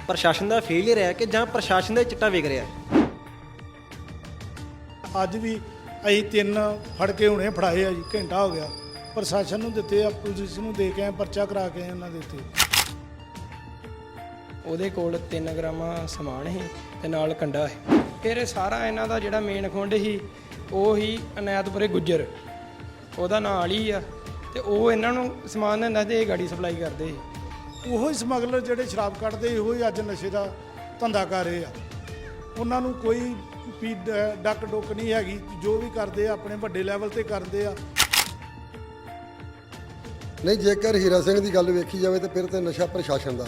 ਪ੍ਰਸ਼ਾਸਨ ਦਾ ਫੇਲੀਅਰ ਹੈ ਕਿ ਜਾਂ ਪ੍ਰਸ਼ਾਸਨ ਦਾ ਚਿੱਟਾ ਵਿਕ ਰਿਹਾ ਹੈ? ਅੱਜ ਵੀ ਅਸੀਂ 3 ਫੜ ਕੇ ਹੁਣੇ ਫੜਾਏ ਆ ਜੀ, ਘੰਟਾ ਹੋ ਗਿਆ। ਪ੍ਰਸ਼ਾਸਨ ਨੂੰ ਦਿੱਤੇ ਆ, ਪੁਲਿਸ ਨੂੰ ਦੇ ਕੇ ਆਏ, ਪਰਚਾ ਕਰਾ ਕੇ ਆਏ ਉਹਨਾਂ ਦੇ ਉੱਤੇ। ਉਹਦੇ ਕੋਲ 3 ਗ੍ਰਾਮ ਸਮਾਨ ਸੀ ਤੇ ਨਾਲ ਕੰਡਾ ਸੀ। ਫਿਰ ਇਹ ਸਾਰਾ ਇਹਨਾਂ ਦਾ ਜਿਹੜਾ ਮੇਨ ਖੁੰਡ ਸੀ ਉਹ ਹੀ ਅਨੈਤਪੁਰੇ ਗੁੱਜਰ, ਉਹਦਾ ਨਾਂ ਆਲੀ ਆ, ਤੇ ਉਹ ਇਹਨਾਂ ਨੂੰ ਸਮਾਨ ਦਿੰਦਾ ਤੇ ਇਹ ਗਾੜੀ ਸਪਲਾਈ ਕਰਦੇ ਸੀ। ਉਹੋ ਹੀ ਸਮਗਲਰ ਜਿਹੜੇ ਸ਼ਰਾਬ ਕੱਢਦੇ ਇਹੋ ਹੀ ਅੱਜ ਨਸ਼ੇ ਦਾ ਧੰਦਾ ਕਰ ਰਹੇ ਆ। ਉਹਨਾਂ ਨੂੰ ਕੋਈ ਵੀ ਡੱਕ ਡੁੱਕ ਨਹੀਂ ਹੈਗੀ, ਜੋ ਵੀ ਕਰਦੇ ਆ ਆਪਣੇ ਵੱਡੇ ਲੈਵਲ ਤੇ ਕਰਦੇ ਆ। ਨਹੀਂ, ਜੇਕਰ ਹੀਰਾ ਸਿੰਘ ਦੀ ਗੱਲ ਵੇਖੀ ਜਾਵੇ ਤਾਂ ਫਿਰ ਤਾਂ ਨਸ਼ਾ ਪ੍ਰਸ਼ਾਸਨ ਦਾ,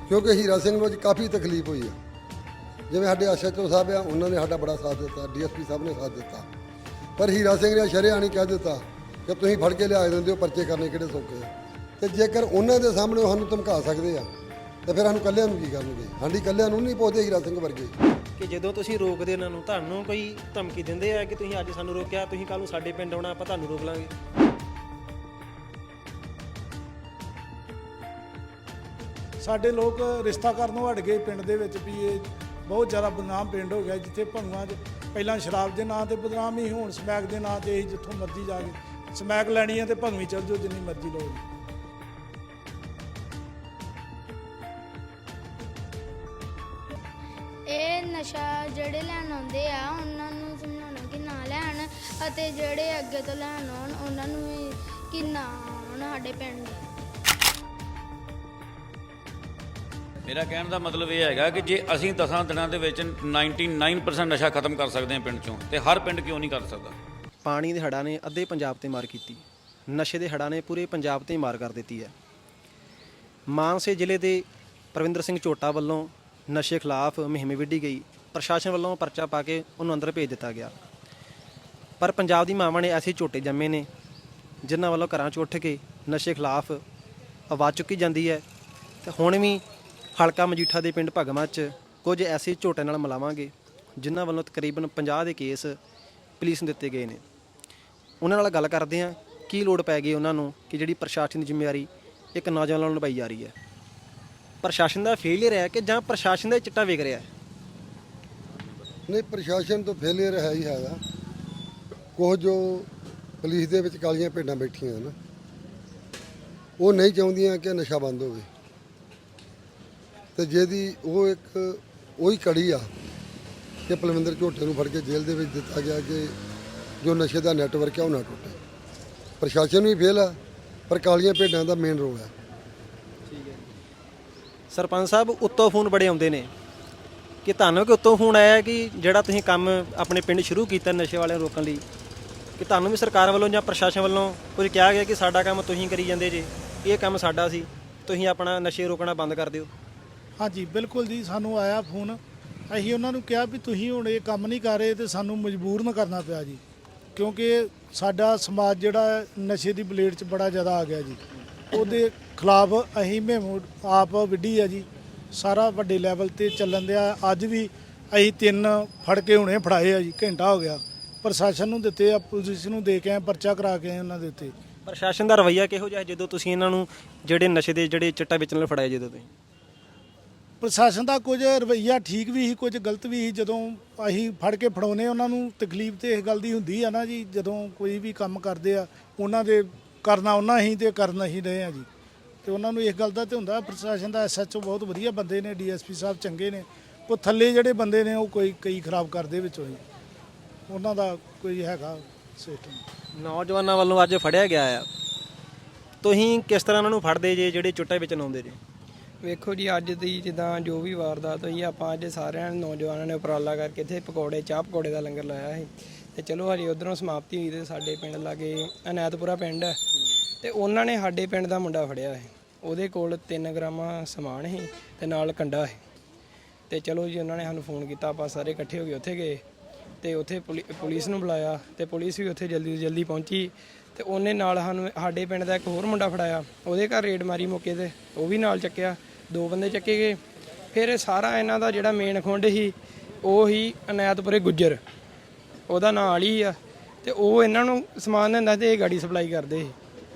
ਕਿਉਂਕਿ ਹੀਰਾ ਸਿੰਘ ਨੂੰ ਅੱਜ ਕਾਫੀ ਤਕਲੀਫ ਹੋਈ ਹੈ। ਜਿਵੇਂ ਸਾਡੇ ਐਸਐਚਓ ਸਾਹਿਬ ਆ, ਉਹਨਾਂ ਨੇ ਸਾਡਾ ਬੜਾ ਸਾਥ ਦਿੱਤਾ, ਡੀਐਸਪੀ ਸਾਹਿਬ ਨੇ ਸਾਥ ਦਿੱਤਾ, ਪਰ ਹੀਰਾ ਸਿੰਘ ਨੇ ਸ਼ਰੇਆਣੀ ਕਹਿ ਦਿੱਤਾ ਕਿ ਤੁਸੀਂ ਫੜ ਕੇ ਲਿਆ ਦਿੰਦੇ ਹੋ, ਪਰਚੇ ਕਰਨੇ ਕਿਹੜੇ ਸੌਖੇ ਆ। ਤੇ ਜੇਕਰ ਉਹਨਾਂ ਦੇ ਸਾਹਮਣੇ ਉਹ ਸਾਨੂੰ ਧਮਕਾ ਸਕਦੇ ਆ ਤਾਂ ਫਿਰ ਸਾਨੂੰ ਇਕੱਲਿਆਂ ਨੂੰ ਕੀ ਕਰਨਗੇ? ਸਾਡੀ ਇਕੱਲਿਆਂ ਨੂੰ ਨਹੀਂ ਪਹੁੰਚਦੇ ਹੀਰਾ ਸਿੰਘ ਵਰਗੇ। ਕਿ ਜਦੋਂ ਤੁਸੀਂ ਰੋਕਦੇ ਉਹਨਾਂ ਨੂੰ, ਤੁਹਾਨੂੰ ਕੋਈ ਧਮਕੀ ਦਿੰਦੇ ਆ ਕਿ ਤੁਸੀਂ ਅੱਜ ਸਾਨੂੰ ਰੋਕਿਆ, ਤੁਸੀਂ ਕੱਲ੍ਹ ਨੂੰ ਸਾਡੇ ਪਿੰਡ ਆਉਣਾ, ਆਪਾਂ ਤੁਹਾਨੂੰ ਰੋਕ ਲਾਂਗੇ? ਸਾਡੇ ਲੋਕ ਰਿਸ਼ਤਾ ਕਰਨੋਂ ਹਟ ਗਏ ਪਿੰਡ ਦੇ ਵਿੱਚ ਵੀ ਇਹ ਬਹੁਤ ਜ਼ਿਆਦਾ ਬਦਨਾਮ ਪਿੰਡ ਹੋ ਗਿਆ। ਜਿੱਥੇ ਭੰਗੂਆਂ 'ਚ ਪਹਿਲਾਂ ਸ਼ਰਾਬ ਦੇ ਨਾਂ ਤੇ ਬਦਨਾਮ ਹੀ, ਹੁਣ ਸਮੈਕ ਦੇ ਨਾਂ ਤੇ ਜਿੱਥੋਂ ਮਰਜ਼ੀ ਜਾ ਕੇ ਸਮੈਕ ਲੈਣੀ ਹੈ ਤੇ ਭੰਗੂਈ ਚੱਲ ਜਾਓ ਜਿੰਨੀ ਮਰਜ਼ੀ ਲਓ। ਇਹ ਨਸ਼ਾ ਜਿਹੜੇ ਲੈਣ ਆਉਂਦੇ ਆ ਉਹਨਾਂ ਨੂੰ ਸਮਝਾਉਣਾ ਕਿ ਨਾ ਲੈਣ, ਅਤੇ ਜਿਹੜੇ ਅੱਗੇ ਤੋਂ ਲੈਣ ਆਉਣ ਉਹਨਾਂ ਨੂੰ ਵੀ ਕਿ ਨਾ ਆਉਣ ਸਾਡੇ ਪਿੰਡ। ਮੇਰਾ ਕਹਿਣ ਦਾ ਮਤਲਬ ਇਹ ਹੈਗਾ ਕਿ ਜੇ ਅਸੀਂ 10 ਦਿਨਾਂ ਦੇ ਵਿੱਚ 99% ਨਸ਼ਾ ਖਤਮ ਕਰ ਸਕਦੇ ਹਾਂ ਪਿੰਡ 'ਚੋਂ, ਤੇ ਹਰ ਪਿੰਡ ਕਿਉਂ ਨਹੀਂ ਕਰ ਸਕਦਾ? ਪਾਣੀ ਦੇ ਹੜ੍ਹਾਂ ਨੇ ਅੱਧੇ ਪੰਜਾਬ ਤੇ ਮਾਰ ਕੀਤੀ, ਨਸ਼ੇ ਦੇ ਹੜ੍ਹਾਂ ਨੇ ਪੂਰੇ ਪੰਜਾਬ ਤੇ ਮਾਰ ਕਰ ਦਿੱਤੀ ਹੈ। ਮਾਨਸੇ ਜ਼ਿਲ੍ਹੇ ਦੇ ਪ੍ਰਵਿੰਦਰ ਸਿੰਘ ਝੋਟਾ ਵੱਲੋਂ ਨਸ਼ੇ ਖਿਲਾਫ ਮੁਹਿੰਮ ਵਿੱਢੀ ਗਈ। ਪ੍ਰਸ਼ਾਸਨ ਵੱਲੋਂ ਪਰਚਾ ਪਾ ਕੇ ਉਹਨੂੰ ਅੰਦਰ ਭੇਜ ਦਿੱਤਾ ਗਿਆ। ਪਰ ਪੰਜਾਬ ਦੀ ਮਾਵਾਂ ਨੇ ਐਸੇ ਝੋਟੇ ਜੰਮੇ ਨੇ ਜਿਨ੍ਹਾਂ ਵੱਲੋਂ ਘਰਾਂ 'ਚ ਉੱਠ ਕੇ ਨਸ਼ੇ ਖਿਲਾਫ ਆਵਾਜ਼ ਚੁੱਕੀ ਜਾਂਦੀ ਹੈ। ਤੇ ਹੁਣ ਵੀ ਹਲਕਾ ਮਜੀਠਾ ਦੇ ਪਿੰਡ ਭਗਵਾਂ 'ਚ ਕੁਝ ਐਸੇ ਝੋਟੇ ਨਾਲ ਮਿਲਾਵਾਂਗੇ ਜਿਨ੍ਹਾਂ ਵੱਲੋਂ ਤਕਰੀਬਨ 50 ਦੇ ਕੇਸ ਪੁਲਿਸ ਨੂੰ ਦਿੱਤੇ ਗਏ ਨੇ। ਉਹਨਾਂ ਨਾਲ ਗੱਲ ਕਰਦੇ ਹਾਂ, ਕੀ ਲੋੜ ਪੈ ਗਈ ਉਹਨਾਂ ਨੂੰ ਕਿ ਜਿਹੜੀ ਪ੍ਰਸ਼ਾਸਨ ਦੀ ਜ਼ਿੰਮੇਵਾਰੀ ਇੱਕ ਨੌਜਵਾਨ ਨਾਲ ਨਿਭਾਈ ਜਾ ਰਹੀ ਹੈ। ਪ੍ਰਸ਼ਾਸਨ ਦਾ ਫੇਲੀਅਰ ਹੈ ਕਿ ਜਾਂ ਪ੍ਰਸ਼ਾਸਨ ਦਾ ਚਿੱਟਾ ਵਿਕ ਰਿਹਾ ਹੈ? ਨਹੀਂ, ਪ੍ਰਸ਼ਾਸਨ ਤੋਂ ਫੇਲੀਅਰ ਹੈ ਹੀ ਹੈਗਾ। ਕੁਝ ਜੋ ਪੁਲਿਸ ਦੇ ਵਿੱਚ ਕਾਲੀਆਂ ਭੇਡਾਂ ਬੈਠੀਆਂ ਹਨ, ਉਹ ਨਹੀਂ ਚਾਹੁੰਦੀਆਂ ਕਿ ਨਸ਼ਾ ਬੰਦ ਹੋਵੇ, ਤੇ ਜਿਹਦੀ ਉਹ ਇੱਕ ਉਹੀ ਕੜੀ ਆ ਕਿ ਪਲਵਿੰਦਰ ਝੋਟੇ ਨੂੰ ਫੜ ਕੇ ਜੇਲ੍ਹ ਦੇ ਵਿੱਚ ਦਿੱਤਾ ਗਿਆ ਕਿ ਜੋ ਨਸ਼ੇ ਦਾ ਨੈਟਵਰਕ ਹੈ ਉਹ ਨਾ ਟੁੱਟੇ। ਪ੍ਰਸ਼ਾਸਨ ਵੀ ਫੇਲ ਆ, ਪਰ ਕਾਲੀਆਂ ਭੇਡਾਂ ਦਾ ਮੇਨ ਰੋਲ ਹੈ। ਸਰਪੰਚ ਸਾਹਿਬ, ਉੱਤੋਂ ਫੋਨ ਬੜੇ ਆਉਂਦੇ ਨੇ ਕਿ ਤੁਹਾਨੂੰ ਕਿ ਉੱਤੋਂ ਫੋਨ ਆਇਆ ਕਿ ਜਿਹੜਾ ਤੁਸੀਂ ਕੰਮ ਆਪਣੇ ਪਿੰਡ ਸ਼ੁਰੂ ਕੀਤਾ ਨਸ਼ੇ ਵਾਲਿਆਂ ਨੂੰ ਰੋਕਣ ਲਈ, ਕਿ ਤੁਹਾਨੂੰ ਵੀ ਸਰਕਾਰ ਵੱਲੋਂ ਜਾਂ ਪ੍ਰਸ਼ਾਸਨ ਵੱਲੋਂ ਕੁਝ ਕਿਹਾ ਗਿਆ ਕਿ ਸਾਡਾ ਕੰਮ ਤੁਸੀਂ ਕਰੀ ਜਾਂਦੇ ਜੇ, ਇਹ ਕੰਮ ਸਾਡਾ ਸੀ, ਤੁਸੀਂ ਆਪਣਾ ਨਸ਼ੇ ਰੋਕਣਾ ਬੰਦ ਕਰ ਦਿਓ? ਹਾਂਜੀ ਬਿਲਕੁਲ ਜੀ, ਸਾਨੂੰ ਆਇਆ ਫੋਨ। ਅਸੀਂ ਉਹਨਾਂ ਨੂੰ ਕਿਹਾ ਵੀ ਤੁਸੀਂ ਹੁਣ ਇਹ ਕੰਮ ਨਹੀਂ ਕਰ ਰਹੇ ਤੇ ਸਾਨੂੰ ਮਜਬੂਰਨ ਕਰਨਾ ਪਿਆ ਜੀ, ਕਿਉਂਕਿ ਸਾਡਾ ਸਮਾਜ ਜਿਹੜਾ ਨਸ਼ੇ ਦੀ ਬਲੇਡ 'ਚ ਬੜਾ ਜ਼ਿਆਦਾ ਆ ਗਿਆ ਜੀ। ਉਹਦੇ ਖਿਲਾਫ ਅਸੀਂ ਮੁਹਿੰਮ ਆਪ ਵਿੱਢੀ ਆ ਜੀ, ਸਾਰਾ ਵੱਡੇ ਲੈਵਲ ਤੇ ਚੱਲਣ ਦਿਆ। ਅੱਜ ਵੀ ਅਸੀਂ 3 ਫੜ ਕੇ ਹੁਣੇ ਫੜਾਏ ਆ ਜੀ, ਘੰਟਾ ਹੋ ਗਿਆ। ਪ੍ਰਸ਼ਾਸਨ ਨੂੰ ਦਿੱਤੇ ਆ, ਪੁਲਿਸ ਨੂੰ ਦੇ ਕੇ ਆਏ, ਪਰਚਾ ਕਰਾ ਕੇ ਆਏ ਉਹਨਾਂ ਦੇ ਉੱਤੇ। ਪ੍ਰਸ਼ਾਸਨ ਦਾ ਰਵੱਈਆ ਕਿਹੋ ਜਿਹਾ ਜਦੋਂ ਤੁਸੀਂ ਇਹਨਾਂ ਨੂੰ ਜਿਹੜੇ ਨਸ਼ੇ ਦੇ ਜਿਹੜੇ ਚਿੱਟਾ ਵੇਚਣ ਵਾਲੇ ਫੜਾਏ? ਜਦੋਂ ਤੁਸੀਂ ਪ੍ਰਸ਼ਾਸਨ ਦਾ ਕੁਝ ਰਵੱਈਆ ਠੀਕ ਵੀ ਸੀ, ਕੁਝ ਗਲਤ ਵੀ ਸੀ। ਜਦੋਂ ਅਸੀਂ ਫੜ ਕੇ ਫੜਾਉਨੇ ਉਹਨਾਂ ਨੂੰ ਤਕਲੀਫ ਤੇ ਇਸ ਗੱਲ ਦੀ ਹੁੰਦੀ ਆ ਨਾ ਜੀ, ਜਦੋਂ ਕੋਈ ਵੀ ਕੰਮ ਕਰਦੇ ਆ ਉਹਨਾਂ ਦੇ ਕਰਨਾ ਉਹਨਾਂ ਹੀ ਤੇ ਕਰਨਾ ਹੀ ਰਹੇ ਆ ਜੀ, ਤੇ ਉਹਨਾਂ ਨੂੰ ਇਸ ਗੱਲ ਦਾ ਤੇ ਹੁੰਦਾ। ਪ੍ਰਸ਼ਾਸਨ ਦਾ ਐਸਐਚਓ ਬਹੁਤ ਵਧੀਆ ਬੰਦੇ ਨੇ, ਡੀਐਸਪੀ ਸਾਹਿਬ ਚੰਗੇ ਨੇ, ਉਹ ਥੱਲੇ ਜਿਹੜੇ ਬੰਦੇ ਨੇ ਉਹ ਕਈ ਖਰਾਬ ਕਰਦੇ ਵਿੱਚੋਂ ਹੀ, ਉਹਨਾਂ ਦਾ ਕੋਈ ਹੈਗਾ ਸਿਸਟਮ। ਨੌਜਵਾਨਾਂ ਵੱਲੋਂ ਅੱਜ ਫੜਿਆ ਗਿਆ ਆ, ਤੁਸੀਂ ਕਿਸ ਤਰ੍ਹਾਂ ਉਹਨਾਂ ਨੂੰ ਫੜਦੇ ਜੇ ਜਿਹੜੇ ਚਿੱਟਾ ਵੇਚਣ ਆਉਂਦੇ ਜੇ? ਵੇਖੋ ਜੀ, ਅੱਜ ਦੀ ਜਿੱਦਾਂ ਜੋ ਵੀ ਵਾਰਦਾਤ ਹੋਈ, ਆਪਾਂ ਅੱਜ ਸਾਰਿਆਂ ਨੌਜਵਾਨਾਂ ਨੇ ਉਪਰਾਲਾ ਕਰਕੇ ਇੱਥੇ ਚਾਹ ਪਕੌੜੇ ਦਾ ਲੰਗਰ ਲਾਇਆ ਸੀ। ਤੇ ਚਲੋ ਹਜੇ ਉੱਧਰੋਂ ਸਮਾਪਤੀ ਹੋਈ ਤੇ ਸਾਡੇ ਪਿੰਡ ਲਾਗੇ ਅਨੈਤਪੁਰਾ ਪਿੰਡ ਹੈ, ਤੇ ਉਹਨਾਂ ਨੇ ਸਾਡੇ ਪਿੰਡ ਦਾ ਮੁੰਡਾ ਫੜਿਆ ਸੀ। ਉਹਦੇ ਕੋਲ 3 ਗ੍ਰਾਮ ਸਮਾਨ ਸੀ ਤੇ ਨਾਲ ਕੰਡਾ ਸੀ। ਤੇ ਚਲੋ ਜੀ, ਉਹਨਾਂ ਨੇ ਸਾਨੂੰ ਫੋਨ ਕੀਤਾ, ਆਪਾਂ ਸਾਰੇ ਇਕੱਠੇ ਹੋ ਕੇ ਉੱਥੇ ਗਏ, ਤੇ ਉੱਥੇ ਪੁਲਿਸ ਨੂੰ ਬੁਲਾਇਆ, ਤੇ ਪੁਲਿਸ ਵੀ ਉੱਥੇ ਜਲਦੀ ਪਹੁੰਚੀ। ਤੇ ਉਹਨੇ ਨਾਲ ਸਾਡੇ ਪਿੰਡ ਦਾ ਇੱਕ ਹੋਰ ਮੁੰਡਾ ਫੜਾਇਆ, ਉਹਦੇ ਘਰ ਰੇਡ ਮਾਰੀ ਮੌਕੇ ਤੇ, ਉਹ ਵੀ ਨਾਲ ਚੱਕਿਆ, 2 ਬੰਦੇ ਚੱਕੇ ਗਏ। ਫਿਰ ਸਾਰਾ ਇਹਨਾਂ ਦਾ ਜਿਹੜਾ ਮੇਨ ਖੁੰਡ ਸੀ ਉਹ ਹੀ ਅਨੈਤਪੁਰੇ ਗੁੱਜਰ, ਉਹਦਾ ਨਾਂ ਆਲੀ ਆ, ਤੇ ਉਹ ਇਹਨਾਂ ਨੂੰ ਸਮਾਨ ਦਿੰਦਾ ਤੇ ਇਹ ਗਾੜੀ ਸਪਲਾਈ ਕਰਦੇ ਸੀ।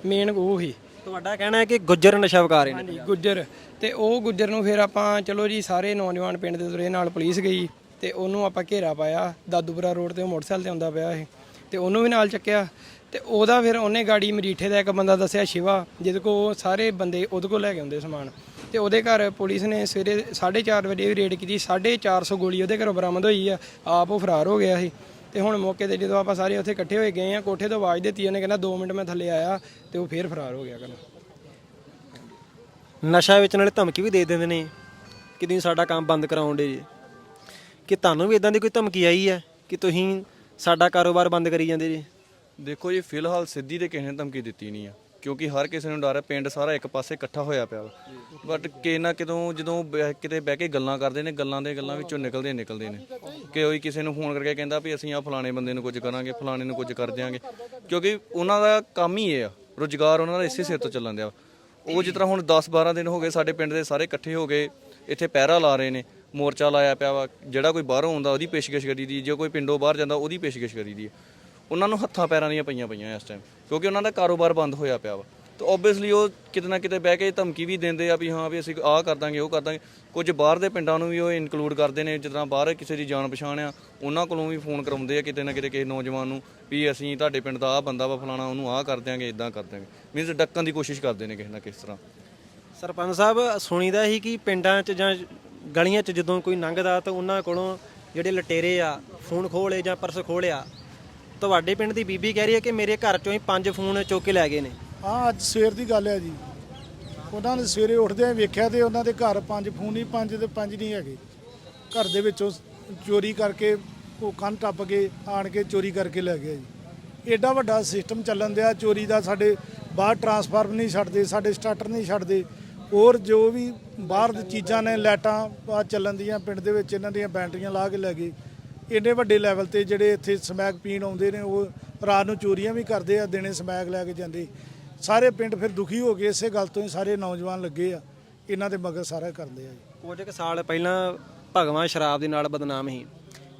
ਮੇਨ ਉਹ ਹੀ ਤੁਹਾਡਾ ਕਹਿਣਾ ਹੈ ਕਿ ਗੁੱਜਰ ਨਸ਼ਾ ਵਿਕਾ ਰਹੇ ਨੇ। ਹਾਂਜੀ ਗੁੱਜਰ, ਤੇ ਉਹ ਗੁੱਜਰ ਨੂੰ ਫਿਰ ਆਪਾਂ ਚਲੋ ਜੀ ਸਾਰੇ ਨੌਜਵਾਨ ਪਿੰਡ ਦੇ ਤੁਰੇ, ਨਾਲ ਪੁਲਿਸ ਗਈ ਤੇ ਉਹਨੂੰ ਆਪਾਂ ਘੇਰਾ ਪਾਇਆ ਦਾਦੂਪੁਰਾ ਰੋਡ ਤੇ, ਉਹ ਮੋਟਰਸਾਈਕਲ ਤੇ ਆਉਂਦਾ ਪਿਆ ਇਹ, ਤੇ ਉਹਨੂੰ ਵੀ ਨਾਲ ਚੱਕਿਆ। ਤੇ ਉਹਦਾ ਫਿਰ ਉਹਨੇ ਗਾੜੀ ਮਰੀਠੇ ਦਾ ਇੱਕ ਬੰਦਾ ਦੱਸਿਆ ਸ਼ਿਵਾ, ਜਿਹਦੇ ਕੋਲ ਸਾਰੇ ਬੰਦੇ ਉਹਦੇ ਕੋਲ ਲੈ ਕੇ ਆਉਂਦੇ ਸਮਾਨ, ਤੇ ਉਹਦੇ ਘਰ ਪੁਲਿਸ ਨੇ ਸਵੇਰੇ 4:30 ਵਜੇ ਵੀ ਰੇਡ ਕੀਤੀ। 450 ਗੋਲੀ ਉਹਦੇ ਘਰੋਂ ਬਰਾਮਦ ਹੋਈ ਆ, ਆਪ ਉਹ ਫਰਾਰ ਹੋ ਗਿਆ ਸੀ। ਤੇ ਹੁਣ ਮੌਕੇ ਤੇ ਜਦੋਂ ਆਪਾਂ ਸਾਰੇ ਉੱਥੇ ਇਕੱਠੇ ਹੋਏ ਗਏ ਆ, ਕੋਠੇ ਤੋਂ ਆਵਾਜ਼ ਦਿੱਤੀ, ਉਹਨੇ ਕਹਿੰਦਾ 2 ਮਿੰਟ ਮੈਂ ਥੱਲੇ ਆਇਆ, ਤੇ ਉਹ ਫੇਰ ਫਰਾਰ ਹੋ ਗਿਆ ਘਰੋਂ। ਨਸ਼ਾ ਵੇਚਣ ਵਾਲੇ ਧਮਕੀ ਵੀ ਦੇ ਦਿੰਦੇ ਨੇ ਕਿ ਤੁਸੀਂ ਸਾਡਾ ਕੰਮ ਬੰਦ ਕਰਾਉਣ ਦੇ ਜੀ, ਕਿ ਤੁਹਾਨੂੰ ਵੀ ਇਦਾਂ ਦੀ ਕੋਈ ਧਮਕੀ ਆਈ ਹੈ ਕਿ ਤੁਸੀਂ ਸਾਡਾ ਕਾਰੋਬਾਰ ਬੰਦ ਕਰੀ ਜਾਂਦੇ ਜੀ? ਦੇਖੋ ਜੀ, ਫਿਲਹਾਲ ਸਿੱਧੀ ਤੇ ਕਿਸੇ ਨੇ ਧਮਕੀ ਦਿੱਤੀ ਨਹੀਂ ਆ, ਕਿਉਂਕਿ ਹਰ ਕਿਸੇ ਨੂੰ ਡਰ ਹੈ। ਪਿੰਡ ਸਾਰਾ ਇੱਕ ਪਾਸੇ ਇਕੱਠਾ ਹੋਇਆ ਪਿਆ ਵਾ, ਬਟ ਕਿ ਨਾ ਕਿਤੋਂ ਜਦੋਂ ਕਿਤੇ ਬਹਿ ਕੇ ਗੱਲਾਂ ਕਰਦੇ ਨੇ, ਗੱਲਾਂ ਵਿੱਚੋਂ ਨਿਕਲਦੇ ਨੇ ਕਿ ਕੋਈ ਕਿਸੇ ਨੂੰ ਫੋਨ ਕਰਕੇ ਕਹਿੰਦਾ ਵੀ ਅਸੀਂ ਆ ਫਲਾਣੇ ਬੰਦੇ ਨੂੰ ਕੁਝ ਕਰਾਂਗੇ, ਫਲਾਣੇ ਨੂੰ ਕੁਝ ਕਰ ਦਿਆਂਗੇ, ਕਿਉਂਕਿ ਉਹਨਾਂ ਦਾ ਕੰਮ ਹੀ ਇਹ ਆ, ਰੁਜ਼ਗਾਰ ਉਹਨਾਂ ਦਾ ਇਸੇ ਸਿਰ ਤੋਂ ਚੱਲਣ ਦਿਆ। ਉਹ ਜਿਸ ਤਰ੍ਹਾਂ ਹੁਣ 10-12 ਦਿਨ ਹੋ ਗਏ ਸਾਡੇ ਪਿੰਡ ਦੇ ਸਾਰੇ ਇਕੱਠੇ ਹੋ ਗਏ, ਇੱਥੇ ਪਹਿਰਾ ਲਾ ਰਹੇ ਨੇ, ਮੋਰਚਾ ਲਾਇਆ ਪਿਆ ਵਾ। ਜਿਹੜਾ ਕੋਈ ਬਾਹਰੋਂ ਆਉਂਦਾ ਉਹਦੀ ਪੇਸ਼ਕਸ਼ ਕਰੀ ਦੀ, ਜੇ ਕੋਈ ਪਿੰਡੋਂ ਬਾਹਰ ਜਾਂਦਾ ਉਹਦੀ ਪੇਸ਼ਕਸ਼ ਕਰੀ ਦੀ। ਉਹਨਾਂ ਨੂੰ ਹੱਥਾਂ ਪੈਰਾਂ ਦੀਆਂ ਪਈਆਂ ਇਸ ਟਾਈਮ, ਕਿਉਂਕਿ ਉਹਨਾਂ ਦਾ ਕਾਰੋਬਾਰ ਬੰਦ ਹੋਇਆ ਪਿਆ ਵਾ। ਤਾਂ ਓਬਵੀਅਸਲੀ ਉਹ ਕਿਤੇ ਨਾ ਕਿਤੇ ਬਹਿ ਕੇ ਧਮਕੀ ਵੀ ਦਿੰਦੇ ਆ ਵੀ ਹਾਂ ਵੀ ਅਸੀਂ ਆਹ ਕਰ ਦਾਂਗੇ, ਉਹ ਕਰ ਦਾਂਗੇ। ਕੁਝ ਬਾਹਰ ਦੇ ਪਿੰਡਾਂ ਨੂੰ ਵੀ ਉਹ ਇਨਕਲੂਡ ਕਰਦੇ ਨੇ, ਜਿੱਦਾਂ ਬਾਹਰ ਕਿਸੇ ਦੀ ਜਾਣ ਪਛਾਣ ਆ, ਉਹਨਾਂ ਕੋਲੋਂ ਵੀ ਫੋਨ ਕਰਾਉਂਦੇ ਆ ਕਿਤੇ ਨਾ ਕਿਤੇ ਕਿਸੇ ਨੌਜਵਾਨ ਨੂੰ ਵੀ ਅਸੀਂ ਤੁਹਾਡੇ ਪਿੰਡ ਦਾ ਆਹ ਬੰਦਾ ਵਾ ਫਲਾਣਾ, ਉਹਨੂੰ ਆਹ ਕਰ ਦਿਆਂਗੇ, ਇਦਾਂ ਕਰ ਦਿਆਂਗੇ, ਮੀਨਸ ਡੱਕਣ ਦੀ ਕੋਸ਼ਿਸ਼ ਕਰਦੇ ਨੇ ਕਿਸੇ ਨਾ ਕਿਸ ਤਰ੍ਹਾਂ। ਸਰਪੰਚ ਸਾਹਿਬ, ਸੁਣੀਦਾ ਸੀ ਕਿ ਪਿੰਡਾਂ 'ਚ ਜਾਂ ਗਲੀਆਂ 'ਚ ਜਦੋਂ ਕੋਈ ਲੰਘਦਾ ਤਾਂ ਉਹਨਾਂ ਕੋਲੋਂ ਜਿਹੜੇ ਲਟੇਰੇ ਆ ਫੋਨ ਖੋਲੇ ਜਾਂ ਪਰਸ ਖੋਲਿਆ। ਤੁਹਾਡੇ ਪਿੰਡ ਦੀ ਬੀਬੀ ਕਹਿ ਰਹੀ ਹੈ ਕਿ ਮੇਰੇ ਘਰ 'ਚੋਂ ਹੀ 5 ਫੋਨ ਚੁੱਕ ਕੇ ਲੈ ਗਏ ਨੇ। ਹਾਂ, ਅੱਜ ਸਵੇਰ ਦੀ ਗੱਲ ਹੈ ਜੀ। ਉਹਨਾਂ ਨੇ ਸਵੇਰੇ ਉੱਠਦਿਆਂ ਵੇਖਿਆ ਤੇ ਉਹਨਾਂ ਦੇ ਘਰ 5 ਫੋਨ ਹੀ, 5 ਤੇ 5 ਨਹੀਂ ਹੈਗੇ। ਘਰ ਦੇ ਵਿੱਚੋਂ ਚੋਰੀ ਕਰਕੇ ਉਹ ਕੰਨ ਟੱਪ ਕੇ ਆਣ ਕੇ ਚੋਰੀ ਕਰਕੇ ਲੈ ਗਏ ਜੀ। ਐਡਾ ਵੱਡਾ ਸਿਸਟਮ ਚੱਲਣ ਦਿਆ ਚੋਰੀ ਦਾ। ਸਾਡੇ ਬਾਹਰ ਟਰਾਂਸਫਾਰਮਰ ਨਹੀਂ ਛੱਡਦੇ, ਸਾਡੇ ਸਟਾਰਟਰ ਨਹੀਂ ਛੱਡਦੇ, ਹੋਰ ਜੋ ਵੀ ਬਾਹਰ ਦੀ ਚੀਜ਼ਾਂ ਨੇ, ਲਾਈਟਾਂ ਆ ਚੱਲਣ ਦੀਆਂ ਪਿੰਡ ਦੇ ਵਿੱਚ, ਇਹਨਾਂ ਦੀਆਂ ਬੈਟਰੀਆਂ ਲਾ ਕੇ ਲੈ ਗਏ। ਇੰਨੇ ਵੱਡੇ ਲੈਵਲ ਤੇ ਜਿਹੜੇ ਇੱਥੇ ਸਮੈਕ ਪੀਣ ਆਉਂਦੇ ਨੇ, ਉਹ ਰਾਤ ਨੂੰ ਚੋਰੀਆਂ ਵੀ ਕਰਦੇ ਆ, ਦਿਨੇ ਸਮੈਕ ਲੈ ਕੇ ਜਾਂਦੇ। ਸਾਰੇ ਪਿੰਡ ਫਿਰ ਦੁਖੀ ਹੋ ਗਏ, ਇਸੇ ਗੱਲ ਤੋਂ ਹੀ ਸਾਰੇ ਨੌਜਵਾਨ ਲੱਗੇ ਆ, ਇਹਨਾਂ ਦੇ ਮਗਰ ਸਾਰਾ ਕਰਦੇ ਆ ਜੀ। ਕੁਝ ਕੁ ਸਾਲ ਪਹਿਲਾਂ ਭਗਵਾਂ ਸ਼ਰਾਬ ਦੇ ਨਾਲ ਬਦਨਾਮ ਸੀ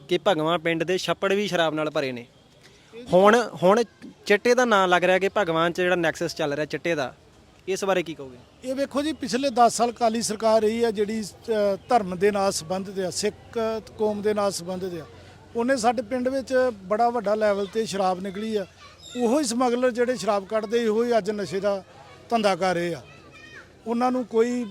ਕਿ ਭਗਵਾਂ ਪਿੰਡ ਦੇ ਛੱਪੜ ਵੀ ਸ਼ਰਾਬ ਨਾਲ ਭਰੇ ਨੇ। ਹੁਣ ਚਿੱਟੇ ਦਾ ਨਾਂ ਲੱਗ ਰਿਹਾ ਕਿ ਭਗਵਾਨ 'ਚ ਜਿਹੜਾ ਨੈਕਸਸ ਚੱਲ ਰਿਹਾ ਚਿੱਟੇ ਦਾ, ਇਸ ਬਾਰੇ ਕੀ ਕਹੋਗੇ? ਇਹ ਵੇਖੋ ਜੀ, ਪਿਛਲੇ 10 ਸਾਲ ਅਕਾਲੀ ਸਰਕਾਰ ਰਹੀ ਆ ਜਿਹੜੀ ਧਰਮ ਦੇ ਨਾਲ ਸੰਬੰਧਿਤ ਆ, ਸਿੱਖ ਕੌਮ ਦੇ ਨਾਲ ਸੰਬੰਧਿਤ ਆ। ਉਹਨੇ ਸਾਡੇ ਪਿੰਡ ਵਿੱਚ ਬੜਾ ਵੱਡਾ ਲੈਵਲ ਤੇ ਸ਼ਰਾਬ ਨਿਕਲੀ ਆ। ਉਹੋ ਹੀ ਸਮਗਲਰ ਜਿਹੜੇ ਸ਼ਰਾਬ ਕੱਢਦੇ, ਉਹੋ ਹੀ ਅੱਜ ਨਸ਼ੇ ਦਾ ਧੰਦਾ ਕਰ ਰਹੇ ਆ। ਉਹਨਾਂ ਨੂੰ ਕੋਈ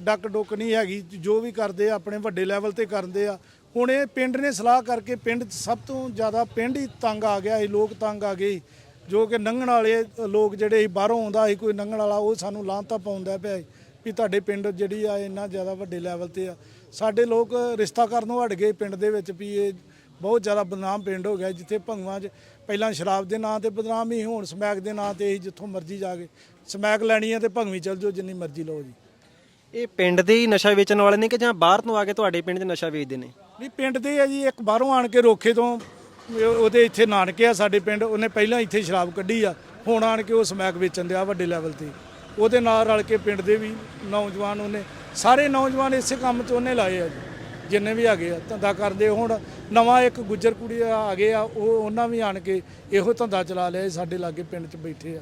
ਡੱਕ ਡੁੱਕ ਨਹੀਂ ਹੈਗੀ, ਜੋ ਵੀ ਕਰਦੇ ਆ ਆਪਣੇ ਵੱਡੇ ਲੈਵਲ ਤੇ ਕਰਦੇ ਆ। ਹੁਣ ਇਹ ਪਿੰਡ ਨੇ ਸਲਾਹ ਕਰਕੇ, ਪਿੰਡ 'ਚ ਸਭ ਤੋਂ ਜ਼ਿਆਦਾ ਪਿੰਡ ਹੀ ਤੰਗ ਆ ਗਿਆ ਸੀ, ਲੋਕ ਤੰਗ ਆ ਗਏ, ਜੋ ਕਿ ਲੰਘਣ ਵਾਲੇ ਲੋਕ ਜਿਹੜੇ ਬਾਹਰੋਂ ਆਉਂਦਾ ਸੀ ਕੋਈ ਲੰਘਣ ਵਾਲਾ, ਉਹ ਸਾਨੂੰ ਲਾਂਤਾਂ ਪਾਉਂਦਾ ਪਿਆ ਵੀ ਤੁਹਾਡੇ ਪਿੰਡ ਜਿਹੜੀ ਆ ਇੰਨਾ ਜ਼ਿਆਦਾ ਵੱਡੇ ਲੈਵਲ ਤੇ ਆ। ਸਾਡੇ ਲੋਕ ਰਿਸ਼ਤਾ ਕਰਨੋਂ ਹਟ ਗਏ ਪਿੰਡ ਦੇ ਵਿੱਚ ਵੀ ਇਹ ਬਹੁਤ ਜ਼ਿਆਦਾ ਬਦਨਾਮ ਪਿੰਡ ਹੋ ਗਿਆ। ਜਿੱਥੇ ਭੰਗਵਾਂ 'ਚ ਪਹਿਲਾਂ ਸ਼ਰਾਬ ਦੇ ਨਾਂ ਤੇ ਬਦਨਾਮ ਹੀ, ਹੁਣ ਸਮੈਕ ਦੇ ਨਾਂ ਤੇ ਹੀ ਜਿੱਥੋਂ ਮਰਜ਼ੀ ਜਾ ਕੇ ਸਮੈਕ ਲੈਣੀ ਹੈ ਤੇ ਭੰਗਵੀਂ ਚੱਲ ਜਾਓ, ਜਿੰਨੀ ਮਰਜ਼ੀ ਲਓ ਜੀ। ਇਹ ਪਿੰਡ ਦੇ ਹੀ ਨਸ਼ਾ ਵੇਚਣ ਵਾਲੇ ਨੇ ਕਿ ਜਾਂ ਬਾਹਰ ਤੋਂ ਆ ਕੇ ਤੁਹਾਡੇ ਪਿੰਡ 'ਚ ਨਸ਼ਾ ਵੇਚਦੇ ਨੇ? ਨਹੀਂ, ਪਿੰਡ ਦੇ ਆ ਜੀ। ਇੱਕ ਬਾਹਰੋਂ ਆਣ ਕੇ ਰੋਖੇ ਤੋਂ, ਉਹਦੇ ਇੱਥੇ ਨਾਨਕੇ ਆ ਸਾਡੇ ਪਿੰਡ, ਉਹਨੇ ਪਹਿਲਾਂ ਇੱਥੇ ਸ਼ਰਾਬ ਕੱਢੀ ਆ, ਹੁਣ ਆਣ ਕੇ ਉਹ ਸਮੈਕ ਵੇਚਣ ਦਿਆ ਵੱਡੇ ਲੈਵਲ ਤੇ। ਉਹਦੇ ਨਾਲ ਰਲ ਕੇ ਪਿੰਡ ਦੇ ਵੀ ਨੌਜਵਾਨ, ਉਹਨੇ ਸਾਰੇ ਨੌਜਵਾਨ ਇਸੇ ਕੰਮ 'ਚ ਉਹਨੇ ਲਾਏ ਆ ਜੀ, ਜਿੰਨੇ ਵੀ ਹੈਗੇ ਆ ਧੰਦਾ ਕਰਦੇ। ਹੁਣ ਨਵਾਂ ਇੱਕ ਗੁੱਜਰ ਕੁੜੀ ਆ ਗਏ ਆ, ਉਹਨਾਂ ਵੀ ਆਣ ਕੇ ਇਹੋ ਧੰਦਾ ਚਲਾ ਲਿਆ, ਸਾਡੇ ਲਾਗੇ ਪਿੰਡ 'ਚ ਬੈਠੇ ਆ।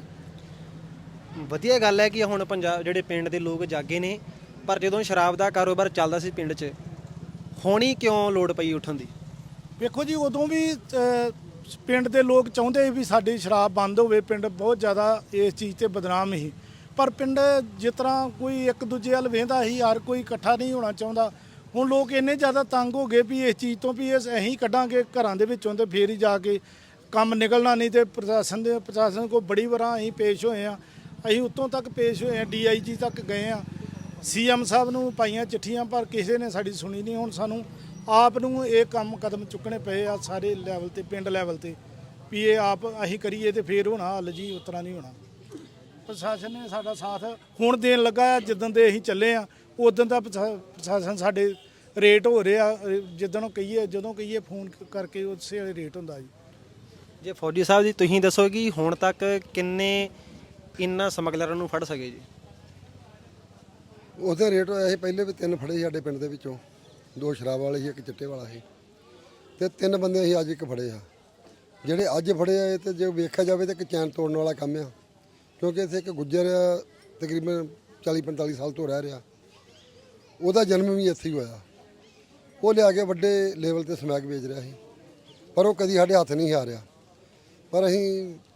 ਵਧੀਆ ਗੱਲ ਹੈ ਕਿ ਹੁਣ ਪੰਜਾਬ ਜਿਹੜੇ ਪਿੰਡ ਦੇ ਲੋਕ ਜਾਗੇ ਨੇ, ਪਰ ਜਦੋਂ ਸ਼ਰਾਬ ਦਾ ਕਾਰੋਬਾਰ ਚੱਲਦਾ ਸੀ ਪਿੰਡ 'ਚ, ਹੁਣ ਹੀ ਕਿਉਂ ਲੋੜ ਪਈ ਉੱਠਣ ਦੀ? ਵੇਖੋ ਜੀ, ਉਦੋਂ ਵੀ ਪਿੰਡ ਦੇ ਲੋਕ ਚਾਹੁੰਦੇ ਸੀ ਵੀ ਸਾਡੀ ਸ਼ਰਾਬ ਬੰਦ ਹੋਵੇ। ਪਿੰਡ ਬਹੁਤ ਜ਼ਿਆਦਾ ਇਸ ਚੀਜ਼ ਤੇ ਬਦਨਾਮ ਸੀ, ਪਰ ਪਿੰਡ ਜਿਸ ਤਰ੍ਹਾਂ ਕੋਈ ਇੱਕ ਦੂਜੇ ਵੱਲ ਵੇਂਦਾ ਸੀ, ਹਰ ਕੋਈ ਇਕੱਠਾ ਨਹੀਂ ਹੋਣਾ ਚਾਹੁੰਦਾ। ਹੁਣ ਲੋਕ ਇੰਨੇ ਜ਼ਿਆਦਾ ਤੰਗ ਹੋ ਗਏ ਵੀ ਇਸ ਚੀਜ਼ ਤੋਂ ਵੀ ਅਸੀਂ ਕੱਢਾਂਗੇ ਘਰਾਂ ਦੇ ਵਿੱਚੋਂ ਤੇ ਫੇਰ ਹੀ ਜਾ ਕੇ ਕੰਮ ਨਿਕਲਣਾ। ਨਹੀਂ ਤੇ ਪ੍ਰਸ਼ਾਸਨ ਕੋਲ ਬੜੀ ਵਾਰਾਂ ਅਸੀਂ ਪੇਸ਼ ਹੋਏ ਆ, ਅਸੀਂ ਉੱਤੋਂ ਤੱਕ ਪੇਸ਼ ਹੋਏ ਆ, DIG ਤੱਕ ਗਏ ਆ, CM ਸਾਹਿਬ ਨੂੰ ਪਾਈਆਂ ਚਿੱਠੀਆਂ, ਪਰ ਕਿਸੇ ਨੇ ਸਾਡੀ ਸੁਣੀ ਨਹੀਂ। ਹੁਣ ਸਾਨੂੰ ਆਪ ਨੂੰ ਇਹ ਕਦਮ ਚੁੱਕਣੇ ਪਏ ਆ ਸਾਰੇ ਲੈਵਲ ਤੇ, ਪਿੰਡ ਲੈਵਲ ਤੇ, ਵੀ ਇਹ ਆਪ ਅਸੀਂ ਕਰੀਏ ਤੇ ਫੇਰ ਹੋਣਾ ਹੱਲ ਜੀ, ਉਸ ਤਰ੍ਹਾਂ ਨਹੀਂ ਹੋਣਾ। ਪ੍ਰਸ਼ਾਸਨ ਨੇ ਸਾਡਾ ਸਾਥ ਹੁਣ ਦੇਣ ਲੱਗਾ ਆ। ਜਿੱਦਣ ਦੇ ਅਸੀਂ ਚੱਲੇ ਆ ਉਦੋਂ ਦਾ ਪ੍ਰਸ਼ਾਸਨ ਸਾਡੇ ਰੇਟ ਹੋ ਰਿਹਾ, ਜਦੋਂ ਕਹੀਏ ਫੋਨ ਕਰਕੇ ਉਸੇ ਵਾਲੇ ਰੇਟ ਹੁੰਦਾ ਜੀ। ਜੇ ਫੌਜੀ ਸਾਹਿਬ ਜੀ, ਤੁਸੀਂ ਦੱਸੋ ਕਿ ਹੁਣ ਤੱਕ ਕਿੰਨੇ ਇਨ੍ਹਾਂ ਸਮਗਲਰਾਂ ਨੂੰ ਫੜ ਸਕੇ ਜੀ? ਉਹਦਾ ਰੇਟ ਹੋਇਆ ਸੀ, ਪਹਿਲੇ ਵੀ 3 ਫੜੇ ਸੀ ਸਾਡੇ ਪਿੰਡ ਦੇ ਵਿੱਚੋਂ, 2 ਸ਼ਰਾਬ ਵਾਲੇ ਸੀ, 1 ਚਿੱਟੇ ਵਾਲਾ ਸੀ, ਤੇ 3 ਬੰਦੇ ਅਸੀਂ ਅੱਜ 1 ਫੜੇ ਆ। ਜਿਹੜੇ ਅੱਜ ਫੜੇ ਆ ਤੇ ਜੇ ਵੇਖਿਆ ਜਾਵੇ ਤਾਂ ਇੱਕ ਚੈਨ ਤੋੜਨ ਵਾਲਾ ਕੰਮ ਆ। ਕਿਉਂਕਿ ਇੱਥੇ ਇੱਕ ਗੁੱਜਰ ਤਕਰੀਬਨ 40-45 ਸਾਲ ਤੋਂ ਰਹਿ ਰਿਹਾ, ਉਹਦਾ ਜਨਮ ਵੀ ਇੱਥੇ ਹੀ ਹੋਇਆ। ਉਹ ਲਿਆ ਕੇ ਵੱਡੇ ਲੈਵਲ ਤੇ ਸਮੈਕ ਵੇਚ ਰਿਹਾ ਸੀ, ਪਰ ਉਹ ਕਦੀ ਸਾਡੇ ਹੱਥ ਨਹੀਂ ਆ ਰਿਹਾ। ਪਰ ਅਸੀਂ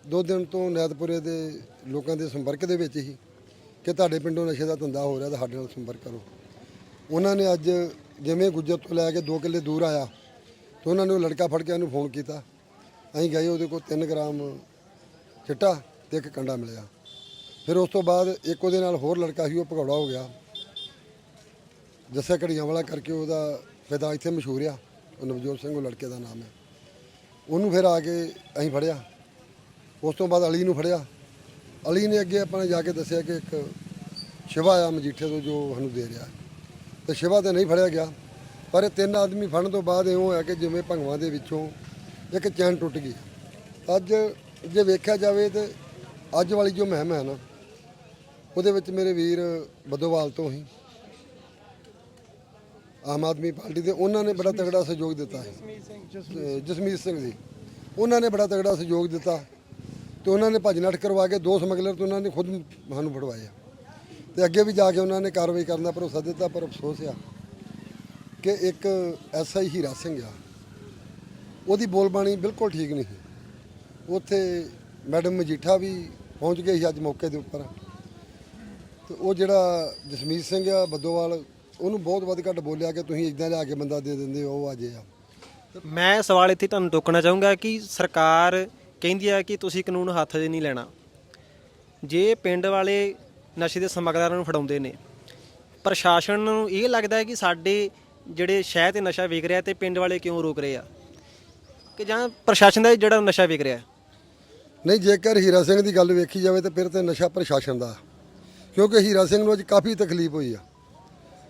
2 ਦਿਨ ਤੋਂ ਨੈਤਪੁਰੇ ਦੇ ਲੋਕਾਂ ਦੇ ਸੰਪਰਕ ਦੇ ਵਿੱਚ ਹੀ ਕਿ ਤੁਹਾਡੇ ਪਿੰਡੋਂ ਨਸ਼ੇ ਦਾ ਧੰਦਾ ਹੋ ਰਿਹਾ ਤਾਂ ਸਾਡੇ ਨਾਲ ਸੰਪਰਕ ਕਰੋ। ਉਹਨਾਂ ਨੇ ਅੱਜ ਜਿਵੇਂ ਗੁੱਜਰ ਤੋਂ ਲੈ ਕੇ 2 ਕਿੱਲੇ ਦੂਰ ਆਇਆ ਤਾਂ ਉਹਨਾਂ ਨੇ ਉਹ ਲੜਕਾ ਫੜ ਕੇ ਉਹਨੂੰ ਫੋਨ ਕੀਤਾ। ਅਸੀਂ ਗਏ, ਉਹਦੇ ਕੋਲ 3 ਗ੍ਰਾਮ ਚਿੱਟਾ ਤੇ 1 ਕੰਡਾ ਮਿਲਿਆ। ਫਿਰ ਉਸ ਤੋਂ ਬਾਅਦ ਇੱਕ ਉਹਦੇ ਨਾਲ ਹੋਰ ਲੜਕਾ ਸੀ, ਉਹ ਭਗੌੜਾ ਹੋ ਗਿਆ। ਜੱਸੇ ਘੜੀਆਂ ਵਾਲਾ ਕਰਕੇ ਉਹਦਾ ਪਿਤਾ ਇੱਥੇ ਮਸ਼ਹੂਰ ਆ, ਉਹ ਨਵਜੋਤ ਸਿੰਘ ਉਹ ਲੜਕੇ ਦਾ ਨਾਮ ਹੈ। ਉਹਨੂੰ ਫਿਰ ਆ ਕੇ ਅਸੀਂ ਫੜਿਆ। ਉਸ ਤੋਂ ਬਾਅਦ ਅਲੀ ਨੂੰ ਫੜਿਆ। ਅਲੀ ਨੇ ਅੱਗੇ ਆਪਾਂ ਨੇ ਜਾ ਕੇ ਦੱਸਿਆ ਕਿ ਇੱਕ ਸ਼ਿਵਾ ਆ ਮਜੀਠੇ ਤੋਂ ਜੋ ਸਾਨੂੰ ਦੇ ਰਿਹਾ, ਤੇ ਸ਼ਿਵਾ ਤੇ ਨਹੀਂ ਫੜਿਆ ਗਿਆ। ਪਰ ਇਹ 3 ਆਦਮੀ ਫੜਨ ਤੋਂ ਬਾਅਦ ਇਉਂ ਹੋਇਆ ਕਿ ਜਿਵੇਂ ਭੰਗਵਾਂ ਦੇ ਵਿੱਚੋਂ ਇੱਕ ਚੈਨ ਟੁੱਟ ਗਈ। ਅੱਜ ਜੇ ਵੇਖਿਆ ਜਾਵੇ ਤੇ ਅੱਜ ਵਾਲੀ ਜੋ ਮੁਹਿੰਮ ਹੈ ਨਾ, ਉਹਦੇ ਵਿੱਚ ਮੇਰੇ ਵੀਰ ਬੱਦੋਵਾਲ ਤੋਂ ਹੀ ਆਮ ਆਦਮੀ ਪਾਰਟੀ ਦੇ ਉਹਨਾਂ ਨੇ ਬੜਾ ਤਗੜਾ ਸਹਿਯੋਗ ਦਿੱਤਾ ਹੈ। ਜਸਮੀਤ ਸਿੰਘ ਜੀ, ਉਹਨਾਂ ਨੇ ਬੜਾ ਤਗੜਾ ਸਹਿਯੋਗ ਦਿੱਤਾ ਤੇ ਉਹਨਾਂ ਨੇ ਭੱਜ ਨੱਠ ਕਰਵਾ ਕੇ 2 ਸਮਗਲਰ ਤੋਂ ਉਹਨਾਂ ਨੇ ਖੁਦ ਸਾਨੂੰ ਫੜਵਾਇਆ ਤੇ ਅੱਗੇ ਵੀ ਜਾ ਕੇ ਉਹਨਾਂ ਨੇ ਕਾਰਵਾਈ ਕਰਨ ਦਾ ਭਰੋਸਾ ਦਿੱਤਾ। ਪਰ ਅਫਸੋਸ ਆ ਕਿ ਇੱਕ ਐਸਆਈ ਹੀਰਾ ਸਿੰਘ ਆ, ਉਹਦੀ ਬੋਲਬਾਣੀ ਬਿਲਕੁਲ ਠੀਕ ਨਹੀਂ ਸੀ। ਉੱਥੇ ਮੈਡਮ ਮਜੀਠਾ ਵੀ ਪਹੁੰਚ ਗਏ ਸੀ ਅੱਜ ਮੌਕੇ ਦੇ ਉੱਪਰ, ਤੇ ਉਹ ਜਿਹੜਾ ਜਸਮੀਤ ਸਿੰਘ ਆ ਬੱਦੋਵਾਲ, ਉਹਨੂੰ ਬਹੁਤ ਵੱਧ ਘੱਟ ਬੋਲਿਆ ਕਿ ਤੁਸੀਂ ਇਦਾਂ ਲਿਆ ਕੇ ਬੰਦਾ ਦੇ ਦਿੰਦੇ ਹੋ, ਉਹ ਅਜੇ ਆ। ਮੈਂ ਸਵਾਲ ਇੱਥੇ ਤੁਹਾਨੂੰ ਟੋਕਣਾ ਚਾਹੂੰਗਾ ਕਿ ਸਰਕਾਰ ਕਹਿੰਦੀ ਹੈ ਕਿ ਤੁਸੀਂ ਕਾਨੂੰਨ ਹੱਥ 'ਚ ਨਹੀਂ ਲੈਣਾ। ਜੇ ਪਿੰਡ ਵਾਲੇ ਨਸ਼ੇ ਦੇ ਸਮਗਲਰਾਂ ਨੂੰ ਫੜਾਉਂਦੇ ਨੇ, ਪ੍ਰਸ਼ਾਸਨ ਨੂੰ ਇਹ ਲੱਗਦਾ ਹੈ ਕਿ ਸਾਡੇ ਜਿਹੜੇ ਸ਼ਹਿਰ ਤੇ ਨਸ਼ਾ ਵਿਕ ਰਿਹਾ ਤੇ ਪਿੰਡ ਵਾਲੇ ਕਿਉਂ ਰੋਕ ਰਹੇ ਆ, ਕਿ ਜਾਂ ਪ੍ਰਸ਼ਾਸਨ ਦਾ ਜਿਹੜਾ ਨਸ਼ਾ ਵਿਕ ਰਿਹਾ? ਨਹੀਂ, ਜੇਕਰ ਹੀਰਾ ਸਿੰਘ ਦੀ ਗੱਲ ਵੇਖੀ ਜਾਵੇ ਤਾਂ ਫਿਰ ਤੇ ਨਸ਼ਾ ਪ੍ਰਸ਼ਾਸਨ ਦਾ, ਕਿਉਂਕਿ ਹੀਰਾ ਸਿੰਘ ਨੂੰ ਅੱਜ ਕਾਫੀ ਤਕਲੀਫ ਹੋਈ ਆ।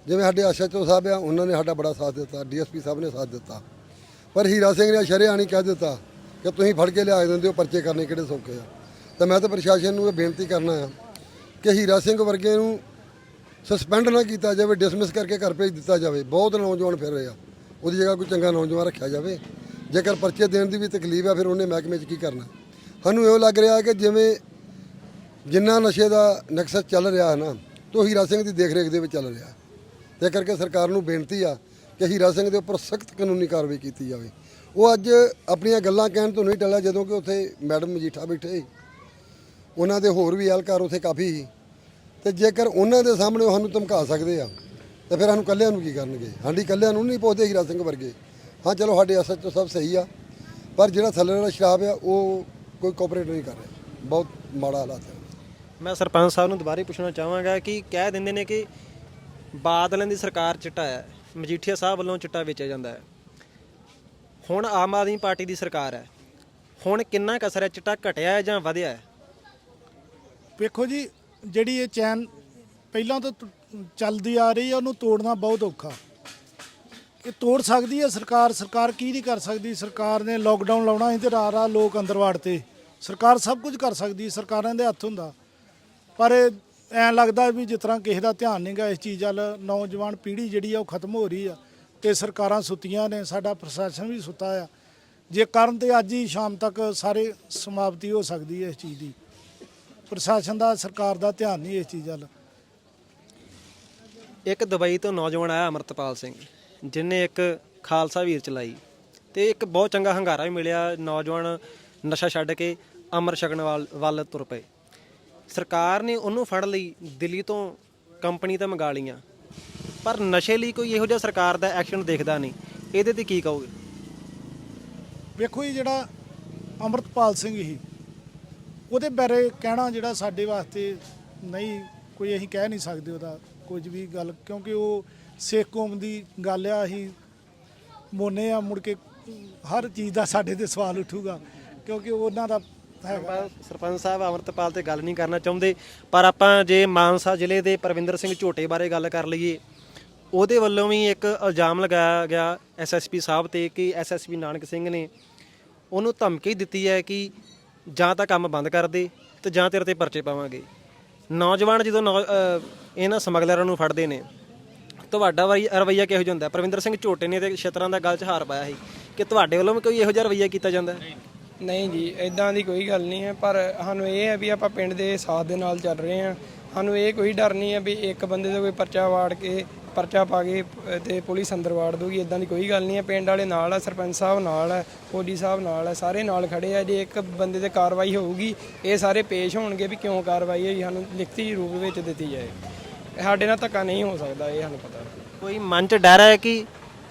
ਜਿਵੇਂ ਸਾਡੇ ਐਸਐਚਓ ਸਾਹਿਬ ਆ, ਉਹਨਾਂ ਨੇ ਸਾਡਾ ਬੜਾ ਸਾਥ ਦਿੱਤਾ, ਡੀਐਸਪੀ ਸਾਹਿਬ ਨੇ ਸਾਥ ਦਿੱਤਾ, ਪਰ ਹੀਰਾ ਸਿੰਘ ਨੇ ਸ਼ਰੇਆਣੀ ਕਹਿ ਦਿੱਤਾ ਕਿ ਤੁਸੀਂ ਫੜ ਕੇ ਲਿਆ ਦਿੰਦੇ ਹੋ, ਪਰਚੇ ਕਰਨੇ ਕਿਹੜੇ ਸੌਖੇ ਆ। ਤਾਂ ਮੈਂ ਤਾਂ ਪ੍ਰਸ਼ਾਸਨ ਨੂੰ ਇਹ ਬੇਨਤੀ ਕਰਨਾ ਆ ਕਿ ਹੀਰਾ ਸਿੰਘ ਵਰਗੇ ਨੂੰ ਸਸਪੈਂਡ ਨਾ ਕੀਤਾ ਜਾਵੇ, ਡਿਸਮਿਸ ਕਰਕੇ ਘਰ ਭੇਜ ਦਿੱਤਾ ਜਾਵੇ। ਬਹੁਤ ਨੌਜਵਾਨ ਫਿਰ ਰਹੇ ਆ, ਉਹਦੀ ਜਗ੍ਹਾ ਕੋਈ ਚੰਗਾ ਨੌਜਵਾਨ ਰੱਖਿਆ ਜਾਵੇ। ਜੇਕਰ ਪਰਚੇ ਦੇਣ ਦੀ ਵੀ ਤਕਲੀਫ ਆ, ਫਿਰ ਉਹਨੇ ਮਹਿਕਮੇ 'ਚ ਕੀ ਕਰਨਾ। ਸਾਨੂੰ ਇਹੋ ਲੱਗ ਰਿਹਾ ਕਿ ਜਿਵੇਂ ਜਿੰਨਾ ਨਸ਼ੇ ਦਾ ਨਕਸਦ ਚੱਲ ਰਿਹਾ ਹੈ ਨਾ, ਤਾਂ ਹੀਰਾ ਸਿੰਘ ਦੀ ਦੇਖ-ਰੇਖ ਦੇ ਵਿੱਚ ਚੱਲ ਰਿਹਾ। ਤੇ ਕਰਕੇ ਸਰਕਾਰ ਨੂੰ ਬੇਨਤੀ ਆ ਕਿ ਹੀਰਾ ਸਿੰਘ ਦੇ ਉੱਪਰ ਸਖਤ ਕਾਨੂੰਨੀ ਕਾਰਵਾਈ ਕੀਤੀ ਜਾਵੇ। ਉਹ ਅੱਜ ਆਪਣੀਆਂ ਗੱਲਾਂ ਕਹਿਣ ਤੋਂ ਨਹੀਂ ਟਲਿਆ, ਜਦੋਂ ਕਿ ਉੱਥੇ ਮੈਡਮ ਮਜੀਠਾ ਬੈਠੇ, ਉਹਨਾਂ ਦੇ ਹੋਰ ਵੀ ਅਹਿਲਕਾਰ ਉੱਥੇ ਕਾਫੀ ਸੀ, ਤੇ ਜੇਕਰ ਉਹਨਾਂ ਦੇ ਸਾਹਮਣੇ ਉਹ ਸਾਨੂੰ ਧਮਕਾ ਸਕਦੇ ਆ ਤਾਂ ਫਿਰ ਸਾਨੂੰ ਇਕੱਲਿਆਂ ਨੂੰ ਕੀ ਕਰਨਗੇ? ਸਾਡੀ ਇਕੱਲਿਆਂ ਨੂੰ ਨਹੀਂ ਪੁੱਛਦੇ ਹੀਰਾ ਸਿੰਘ ਵਰਗੇ। ਹਾਂ ਚਲੋ, ਸਾਡੇ ਐਸਐਚਓ ਸਭ ਸਹੀ ਆ, ਪਰ ਜਿਹੜਾ ਥੱਲੇ ਵਾਲਾ ਸ਼ਰਾਬ ਆ ਉਹ ਕੋਈ ਕੋਆਪਰੇਟ ਨਹੀਂ ਕਰ ਰਿਹਾ। ਬਹੁਤ ਮਾੜਾ ਹਾਲਾਤ ਹੈ। ਮੈਂ ਸਰਪੰਚ ਸਾਹਿਬ ਨੂੰ ਦੁਬਾਰਾ ਪੁੱਛਣਾ ਚਾਹਾਂਗਾ ਕਿ ਕਹਿ ਦਿੰਦੇ ਨੇ ਕਿ ਬਾਦਲਾਂ ਦੀ ਸਰਕਾਰ ਚਿੱਟਾ ਹੈ, ਮਜੀਠੀਆ ਸਾਹਿਬ ਵੱਲੋਂ ਚਿੱਟਾ ਵੇਚਿਆ ਜਾਂਦਾ ਹੈ। ਹੁਣ ਆਮ ਆਦਮੀ ਪਾਰਟੀ ਦੀ ਸਰਕਾਰ ਹੈ, ਹੁਣ ਕਿੰਨਾ ਕੁ ਅਸਰ ਹੈ? ਚਿੱਟਾ ਘਟਿਆ ਹੈ ਜਾਂ ਵਧਿਆ ਹੈ? ਵੇਖੋ ਜੀ, ਜਿਹੜੀ ਇਹ ਚੈਨ ਪਹਿਲਾਂ ਤੋਂ ਚੱਲਦੀ ਆ ਰਹੀ ਹੈ, ਉਹਨੂੰ ਤੋੜਨਾ ਬਹੁਤ ਔਖਾ। ਇਹ ਤੋੜ ਸਕਦੀ ਹੈ ਸਰਕਾਰ। ਸਰਕਾਰ ਕੀ ਨਹੀਂ ਕਰ ਸਕਦੀ? ਸਰਕਾਰ ਨੇ ਲੋਕਡਾਊਨ ਲਾਉਣਾ ਸੀ ਤੇ ਰਾਤ ਲੋਕ ਅੰਦਰ ਵਾੜਤੇ। ਸਰਕਾਰ ਸਭ ਕੁਝ ਕਰ ਸਕਦੀ, ਸਰਕਾਰਾਂ ਦੇ ਹੱਥ ਹੁੰਦਾ। ਪਰ ਐਂ ਲੱਗਦਾ ਵੀ ਜਿਸ ਤਰ੍ਹਾਂ ਕਿਸੇ ਦਾ ਧਿਆਨ ਨਹੀਂ ਗਾ ਇਸ ਚੀਜ਼ ਵੱਲ। ਨੌਜਵਾਨ ਪੀੜ੍ਹੀ ਜਿਹੜੀ ਆ ਉਹ ਖਤਮ ਹੋ ਰਹੀ ਆ ਤੇ ਸਰਕਾਰਾਂ ਸੁੱਤੀਆਂ ਨੇ, ਸਾਡਾ ਪ੍ਰਸ਼ਾਸਨ ਵੀ ਸੁੱਤਾ ਆ। ਜੇ ਕਰਨ ਤੇ ਅੱਜ ਹੀ ਸ਼ਾਮ ਤੱਕ ਸਾਰੇ ਸਮਾਪਤੀ ਹੋ ਸਕਦੀ ਹੈ ਇਸ ਚੀਜ਼ ਦੀ। ਪ੍ਰਸ਼ਾਸਨ ਦਾ, ਸਰਕਾਰ ਦਾ ਧਿਆਨ ਨਹੀਂ ਇਸ ਚੀਜ਼ ਵੱਲ। ਇੱਕ ਦੁਬਈ ਤੋਂ ਨੌਜਵਾਨ ਆਇਆ ਅਮਰਤਪਾਲ ਸਿੰਘ, ਜਿਹਨੇ ਇੱਕ ਖਾਲਸਾ ਵੀਰ ਚਲਾਈ ਤੇ ਇੱਕ ਬਹੁਤ ਚੰਗਾ ਹੰਗਾਰਾ ਵੀ ਮਿਲਿਆ। ਨੌਜਵਾਨ ਨਸ਼ਾ ਛੱਡ ਕੇ ਅਮਰ ਛਕਣ ਵੱਲ ਤੁਰ ਪਏ। ਸਰਕਾਰ ਨੇ ਉਹਨੂੰ ਫੜ ਲਈ, ਦਿੱਲੀ ਤੋਂ ਕੰਪਨੀ ਤਾਂ ਮੰਗਾ ਲਈਆਂ, ਪਰ ਨਸ਼ੇ ਲਈ ਕੋਈ ਇਹੋ ਜਿਹਾ ਸਰਕਾਰ ਦਾ ਐਕਸ਼ਨ ਦਿਖਦਾ ਨਹੀਂ। ਇਹਦੇ ਤੇ ਕੀ ਕਹੋਗੇ? ਵੇਖੋ ਜੀ, ਜਿਹੜਾ ਅਮਰਤਪਾਲ ਸਿੰਘ ਸੀ, ਉਹਦੇ ਬਾਰੇ ਕਹਿਣਾ ਜਿਹੜਾ ਸਾਡੇ ਵਾਸਤੇ ਨਹੀਂ, ਕੋਈ ਅਸੀਂ ਕਹਿ ਨਹੀਂ ਸਕਦੇ ਉਹਦਾ ਕੁਝ ਵੀ ਗੱਲ, ਕਿਉਂਕਿ ਉਹ ਸਿੱਖ ਕੌਮ ਦੀ ਗੱਲ ਆ। ਅਸੀਂ ਮੋਨੇ ਆ, ਮੁੜ ਕੇ ਹਰ ਚੀਜ਼ ਦਾ ਸਾਡੇ ਤੇ ਸਵਾਲ ਉੱਠੂਗਾ, ਕਿਉਂਕਿ ਉਹਨਾਂ ਦਾ ਹੈਗਾ। ਸਰਪੰਚ ਸਾਹਿਬ ਅਮਰਤਪਾਲ ਤੇ ਗੱਲ ਨਹੀਂ ਕਰਨਾ ਚਾਹੁੰਦੇ, ਪਰ ਆਪਾਂ ਜੇ ਮਾਨਸਾ ਜ਼ਿਲ੍ਹੇ ਦੇ ਪਰਵਿੰਦਰ ਸਿੰਘ ਝੋਟੇ ਬਾਰੇ ਗੱਲ ਕਰ ਲਈਏ, ਉਹਦੇ ਵੱਲੋਂ ਵੀ ਇੱਕ ਇਲਜ਼ਾਮ ਲਗਾਇਆ ਗਿਆ ਐਸਐਸਪੀ ਸਾਹਿਬ ਤੇ ਕਿ ਐਸਐਸਪੀ ਨਾਨਕ ਸਿੰਘ ਨੇ ਉਹਨੂੰ ਧਮਕੀ ਦਿੱਤੀ ਹੈ ਕਿ ਜਾਂ ਤਾਂ ਕੰਮ ਬੰਦ ਕਰ ਦੇ ਤੇ ਜਾਂ ਤੇਰੇ ਤੇ ਪਰਚੇ ਪਾਵਾਂਗੇ। ਨੌਜਵਾਨ ਜਦੋਂ ਇਹਨਾਂ ਸਮਗਲਰਾਂ ਨੂੰ ਫੜਦੇ ਨੇ, ਤੁਹਾਡਾ ਰਵੱਈਆ ਕਿਹੋ ਜਿਹਾ ਹੁੰਦਾ? ਪਰਵਿੰਦਰ ਸਿੰਘ ਝੋਟੇ ਨੇ ਤੇ ਛਤਰਾਂ ਦਾ ਗਲ 'ਚ ਹਾਰ ਪਾਇਆ ਸੀ ਕਿ ਤੁਹਾਡੇ ਵੱਲੋਂ ਵੀ ਕੋਈ ਇਹੋ ਜਿਹਾ ਰਵੱਈਆ ਕੀਤਾ ਜਾਂਦਾ? ਨਹੀਂ ਜੀ ਇਦਾਂ ਦੀ ਕੋਈ ਗੱਲ ਨਹੀਂ ਹੈ, ਪਰ ਸਾਨੂੰ ਇਹ ਹੈ ਵੀ ਆਪਾਂ ਪਿੰਡ ਦੇ ਸਾਥ ਦੇ ਨਾਲ ਚੱਲ ਰਹੇ ਹਾਂ। ਸਾਨੂੰ ਇਹ ਕੋਈ ਡਰ ਨਹੀਂ ਹੈ ਵੀ ਇੱਕ ਬੰਦੇ ਦਾ ਕੋਈ ਪਰਚਾ ਪਾ ਕੇ ਤੇ ਪੁਲਿਸ ਅੰਦਰ ਵਾੜ ਦੂਗੀ, ਇਦਾਂ ਦੀ ਕੋਈ ਗੱਲ ਨਹੀਂ ਹੈ। ਪਿੰਡ ਵਾਲੇ ਨਾਲ ਆ, ਸਰਪੰਚ ਸਾਹਿਬ ਨਾਲ ਹੈ, ਫੌਜੀ ਸਾਹਿਬ ਨਾਲ ਹੈ, ਸਾਰੇ ਨਾਲ ਖੜੇ ਆ। ਜੇ ਇੱਕ ਬੰਦੇ ਤੇ ਕਾਰਵਾਈ ਹੋਊਗੀ ਇਹ ਸਾਰੇ ਪੇਸ਼ ਹੋਣਗੇ ਵੀ ਕਿਉਂ ਕਾਰਵਾਈ ਹੋਈ, ਸਾਨੂੰ ਲਿਖਤੀ ਰੂਪ ਵਿੱਚ ਦਿੱਤੀ ਜਾਏ। ਸਾਡੇ ਨਾਲ ਧੱਕਾ ਨਹੀਂ ਹੋ ਸਕਦਾ, ਇਹ ਸਾਨੂੰ ਪਤਾ। ਕੋਈ ਮਨ 'ਚ ਡਰ ਹੈ ਕਿ